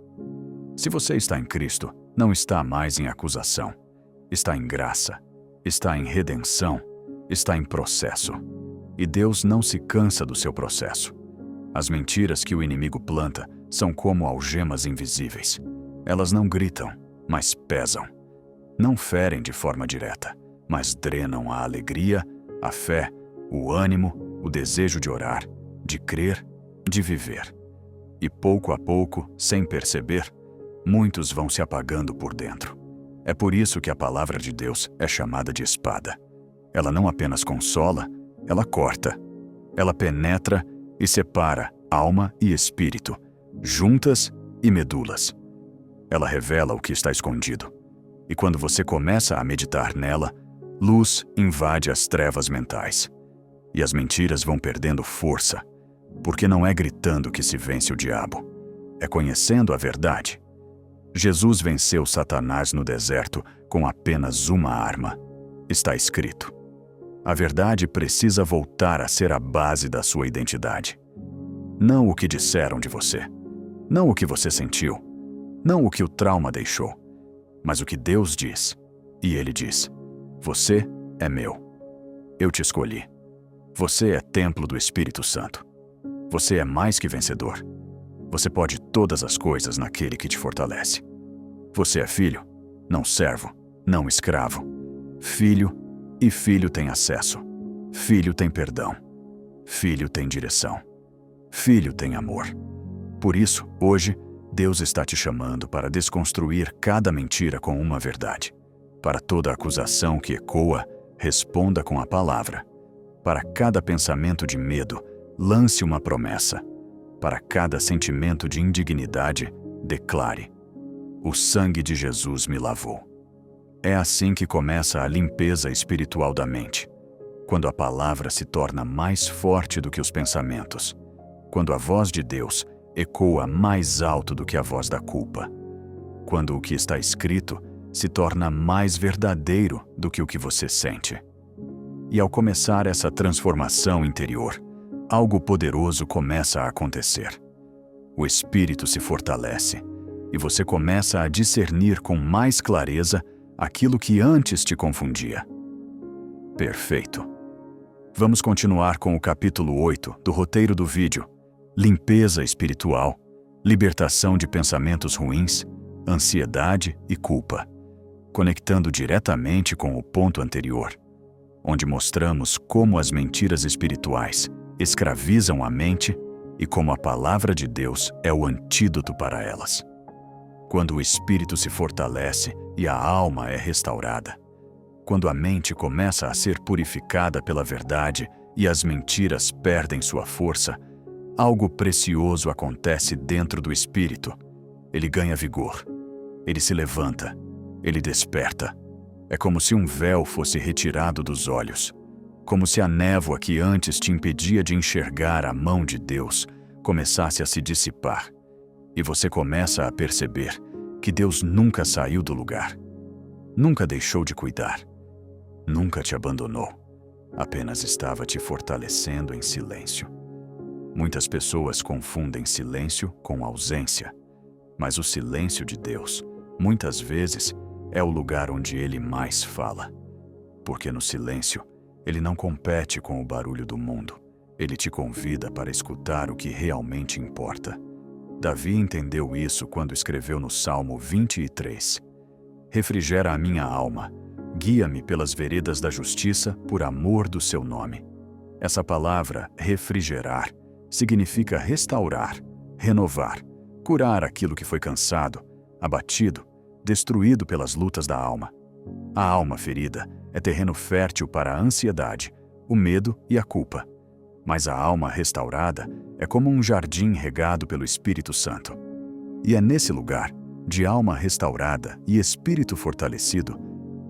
Se você está em Cristo, não está mais em acusação. Está em graça, está em redenção, está em processo. E Deus não se cansa do seu processo. As mentiras que o inimigo planta são como algemas invisíveis. Elas não gritam, mas pesam. Não ferem de forma direta, mas drenam a alegria, a fé, o ânimo, o desejo de orar, de crer, de viver. E pouco a pouco, sem perceber, muitos vão se apagando por dentro. É por isso que a palavra de Deus é chamada de espada. Ela não apenas consola, ela corta. Ela penetra e separa alma e espírito, juntas e medulas. Ela revela o que está escondido. E quando você começa a meditar nela, luz invade as trevas mentais. E as mentiras vão perdendo força, porque não é gritando que se vence o diabo, é conhecendo a verdade. Jesus venceu Satanás no deserto com apenas uma arma. Está escrito. A verdade precisa voltar a ser a base da sua identidade. Não o que disseram de você, não o que você sentiu, não o que o trauma deixou, mas o que Deus diz. E Ele diz: você é meu. Eu te escolhi. Você é templo do Espírito Santo. Você é mais que vencedor. Você pode todas as coisas naquele que te fortalece. Você é filho, não servo, não escravo. Filho, e filho tem acesso. Filho tem perdão. Filho tem direção. Filho tem amor. Por isso, hoje, Deus está te chamando para desconstruir cada mentira com uma verdade. Para toda acusação que ecoa, responda com a palavra. Para cada pensamento de medo, lance uma promessa. Para cada sentimento de indignidade, declare: o sangue de Jesus me lavou. É assim que começa a limpeza espiritual da mente. Quando a palavra se torna mais forte do que os pensamentos. Quando a voz de Deus ecoa mais alto do que a voz da culpa. Quando o que está escrito se torna mais verdadeiro do que o que você sente. E ao começar essa transformação interior, algo poderoso começa a acontecer. O espírito se fortalece e você começa a discernir com mais clareza aquilo que antes te confundia. Perfeito. Vamos continuar com o capítulo 8 do roteiro do vídeo: limpeza espiritual, libertação de pensamentos ruins, ansiedade e culpa, conectando diretamente com o ponto anterior, onde mostramos como as mentiras espirituais escravizam a mente e como a palavra de Deus é o antídoto para elas. Quando o espírito se fortalece e a alma é restaurada, quando a mente começa a ser purificada pela verdade e as mentiras perdem sua força, algo precioso acontece dentro do espírito. Ele ganha vigor, ele se levanta, ele desperta. É como se um véu fosse retirado dos olhos, como se a névoa que antes te impedia de enxergar a mão de Deus começasse a se dissipar, e você começa a perceber que Deus nunca saiu do lugar, nunca deixou de cuidar, nunca te abandonou, apenas estava te fortalecendo em silêncio. Muitas pessoas confundem silêncio com ausência, mas o silêncio de Deus, muitas vezes, é o lugar onde Ele mais fala. Porque no silêncio, Ele não compete com o barulho do mundo. Ele te convida para escutar o que realmente importa. Davi entendeu isso quando escreveu no Salmo 23. Refrigera a minha alma, guia-me pelas veredas da justiça por amor do seu nome. Essa palavra, refrigerar, significa restaurar, renovar, curar aquilo que foi cansado, abatido, destruído pelas lutas da alma. A alma ferida é terreno fértil para a ansiedade, o medo e a culpa. Mas a alma restaurada é como um jardim regado pelo Espírito Santo. E é nesse lugar, de alma restaurada e espírito fortalecido,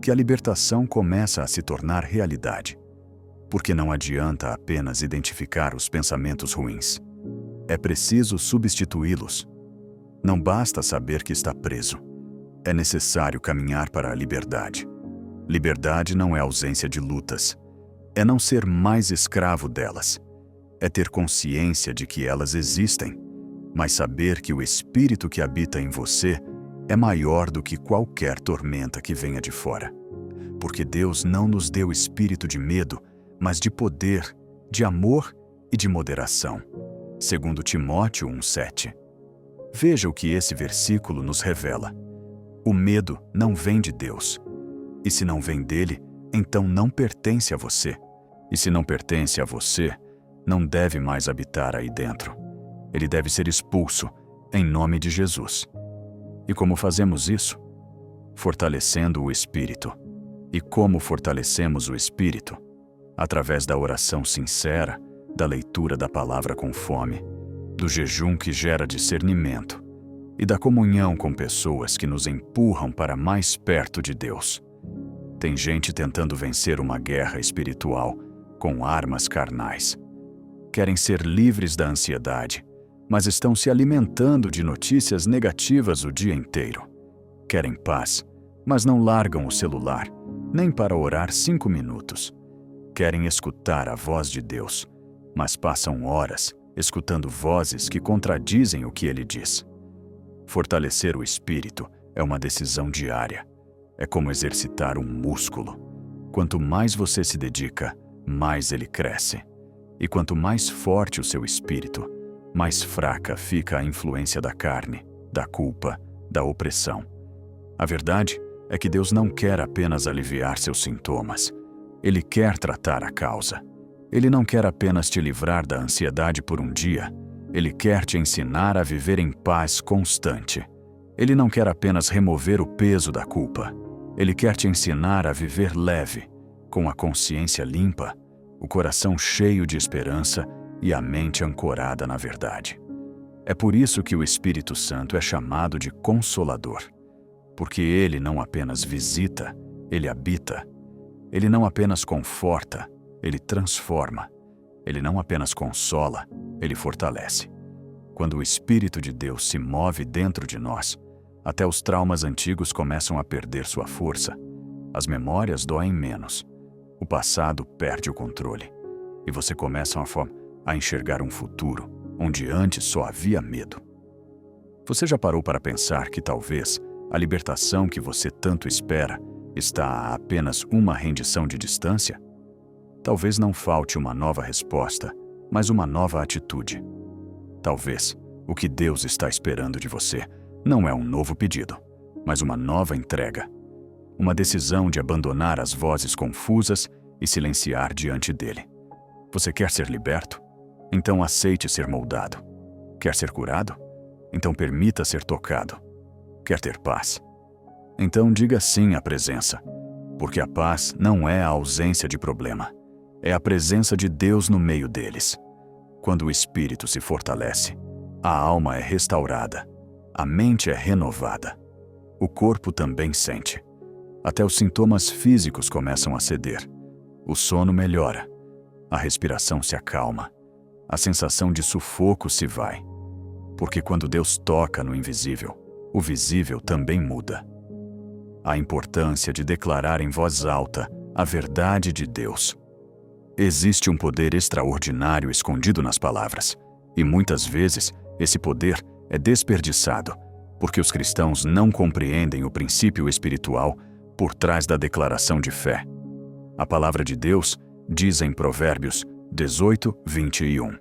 que a libertação começa a se tornar realidade. Porque não adianta apenas identificar os pensamentos ruins. É preciso substituí-los. Não basta saber que está preso. É necessário caminhar para a liberdade. Liberdade não é ausência de lutas. É não ser mais escravo delas. É ter consciência de que elas existem, mas saber que o espírito que habita em você é maior do que qualquer tormenta que venha de fora. Porque Deus não nos deu espírito de medo, mas de poder, de amor e de moderação. Segundo Timóteo 1:7. Veja o que esse versículo nos revela. O medo não vem de Deus. E se não vem dele, então não pertence a você. E se não pertence a você, não deve mais habitar aí dentro. Ele deve ser expulso, em nome de Jesus. E como fazemos isso? Fortalecendo o espírito. E como fortalecemos o espírito? Através da oração sincera, da leitura da palavra com fome, do jejum que gera discernimento e da comunhão com pessoas que nos empurram para mais perto de Deus. Tem gente tentando vencer uma guerra espiritual com armas carnais. Querem ser livres da ansiedade, mas estão se alimentando de notícias negativas o dia inteiro. Querem paz, mas não largam o celular, nem para orar 5 minutos. Querem escutar a voz de Deus, mas passam horas escutando vozes que contradizem o que Ele diz. Fortalecer o espírito é uma decisão diária. É como exercitar um músculo. Quanto mais você se dedica, mais ele cresce. E quanto mais forte o seu espírito, mais fraca fica a influência da carne, da culpa, da opressão. A verdade é que Deus não quer apenas aliviar seus sintomas. Ele quer tratar a causa. Ele não quer apenas te livrar da ansiedade por um dia. Ele quer te ensinar a viver em paz constante. Ele não quer apenas remover o peso da culpa. Ele quer te ensinar a viver leve, com a consciência limpa, o coração cheio de esperança e a mente ancorada na verdade. É por isso que o Espírito Santo é chamado de Consolador. Porque ele não apenas visita, ele habita. Ele não apenas conforta, ele transforma. Ele não apenas consola, ele fortalece. Quando o Espírito de Deus se move dentro de nós, até os traumas antigos começam a perder sua força. As memórias doem menos. O passado perde o controle. E você começa a enxergar um futuro onde antes só havia medo. Você já parou para pensar que talvez a libertação que você tanto espera está a apenas uma rendição de distância? Talvez não falte uma nova resposta, mas uma nova atitude. Talvez o que Deus está esperando de você não é um novo pedido, mas uma nova entrega. Uma decisão de abandonar as vozes confusas e silenciar diante dele. Você quer ser liberto? Então aceite ser moldado. Quer ser curado? Então permita ser tocado. Quer ter paz? Então diga sim à presença, porque a paz não é a ausência de problema, é a presença de Deus no meio deles. Quando o espírito se fortalece, a alma é restaurada, a mente é renovada. O corpo também sente. Até os sintomas físicos começam a ceder. O sono melhora, a respiração se acalma, a sensação de sufoco se vai. Porque quando Deus toca no invisível, o visível também muda. A importância de declarar em voz alta a verdade de Deus. Existe um poder extraordinário escondido nas palavras, e muitas vezes esse poder é desperdiçado, porque os cristãos não compreendem o princípio espiritual por trás da declaração de fé. A palavra de Deus diz em Provérbios 18, 21.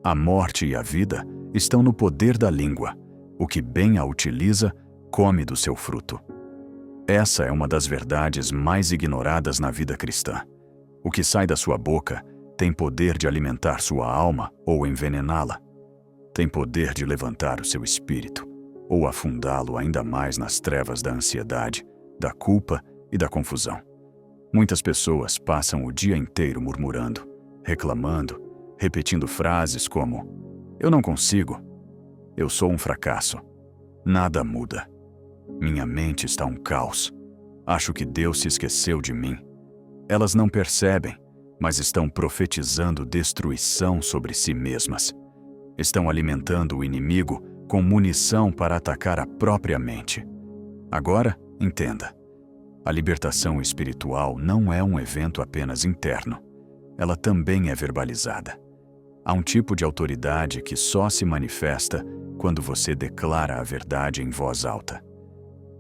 A morte e a vida estão no poder da língua. O que bem a utiliza, come do seu fruto. Essa é uma das verdades mais ignoradas na vida cristã. O que sai da sua boca tem poder de alimentar sua alma ou envenená-la. Tem poder de levantar o seu espírito ou afundá-lo ainda mais nas trevas da ansiedade, da culpa e da confusão. Muitas pessoas passam o dia inteiro murmurando, reclamando, repetindo frases como: eu não consigo, eu sou um fracasso, nada muda, minha mente está um caos, acho que Deus se esqueceu de mim. Elas não percebem, mas estão profetizando destruição sobre si mesmas. Estão alimentando o inimigo com munição para atacar a própria mente. Agora, entenda. A libertação espiritual não é um evento apenas interno. Ela também é verbalizada. Há um tipo de autoridade que só se manifesta quando você declara a verdade em voz alta.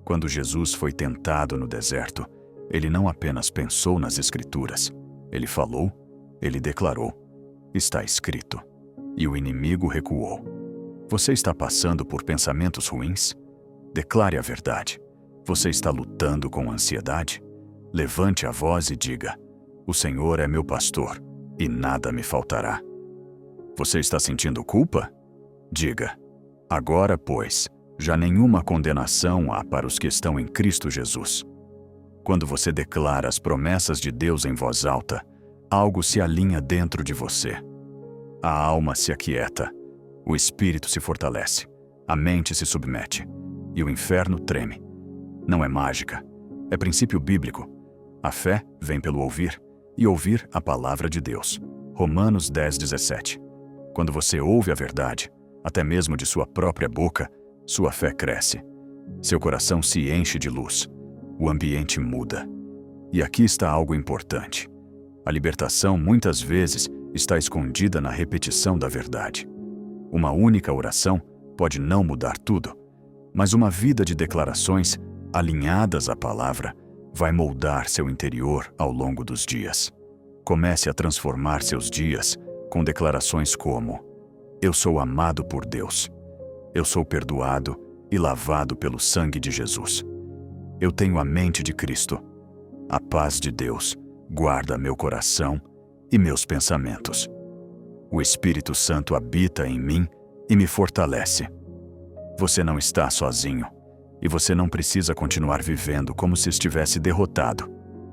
Quando Jesus foi tentado no deserto, ele não apenas pensou nas Escrituras. Ele falou, ele declarou. Está escrito. E o inimigo recuou. Você está passando por pensamentos ruins? Declare a verdade. Você está lutando com ansiedade? Levante a voz e diga: o Senhor é meu pastor, e nada me faltará. Você está sentindo culpa? Diga: agora, pois, já nenhuma condenação há para os que estão em Cristo Jesus. Quando você declara as promessas de Deus em voz alta, algo se alinha dentro de você. A alma se aquieta, o espírito se fortalece, a mente se submete, e o inferno treme. Não é mágica, é princípio bíblico. A fé vem pelo ouvir, e ouvir a palavra de Deus. Romanos 10:17. Quando você ouve a verdade, até mesmo de sua própria boca, sua fé cresce. Seu coração se enche de luz. O ambiente muda. E aqui está algo importante. A libertação muitas vezes está escondida na repetição da verdade. Uma única oração pode não mudar tudo, mas uma vida de declarações alinhadas à palavra vai moldar seu interior ao longo dos dias. Comece a transformar seus dias com declarações como: eu sou amado por Deus. Eu sou perdoado e lavado pelo sangue de Jesus. Eu tenho a mente de Cristo. A paz de Deus guarda meu coração e meus pensamentos. O Espírito Santo habita em mim e me fortalece. Você não está sozinho, e você não precisa continuar vivendo como se estivesse derrotado.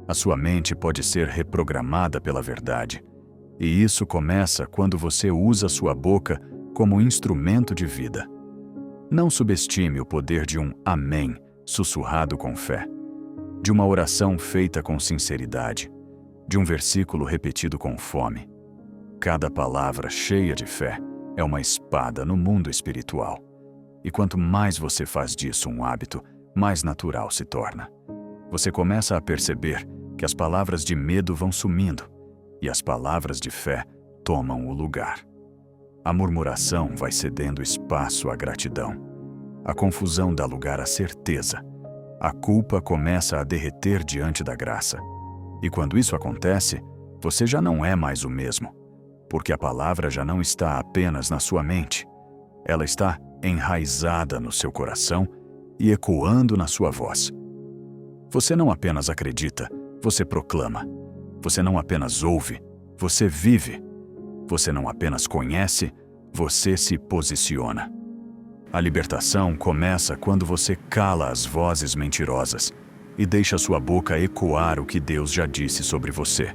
A sua mente pode ser reprogramada pela verdade, e isso começa quando você usa sua boca como instrumento de vida. Não subestime o poder de um amém sussurrado com fé, de uma oração feita com sinceridade, de um versículo repetido com fome. Cada palavra cheia de fé é uma espada no mundo espiritual. E quanto mais você faz disso um hábito, mais natural se torna. Você começa a perceber que as palavras de medo vão sumindo e as palavras de fé tomam o lugar. A murmuração vai cedendo espaço à gratidão. A confusão dá lugar à certeza. A culpa começa a derreter diante da graça. E quando isso acontece, Você já não é mais o mesmo, porque a palavra já não está apenas na sua mente. Ela está enraizada no seu coração e ecoando na sua voz. Você não apenas acredita, você proclama. Você não apenas ouve, você vive. Você não apenas conhece, você se posiciona. A libertação começa quando você cala as vozes mentirosas e deixa sua boca ecoar o que Deus já disse sobre você.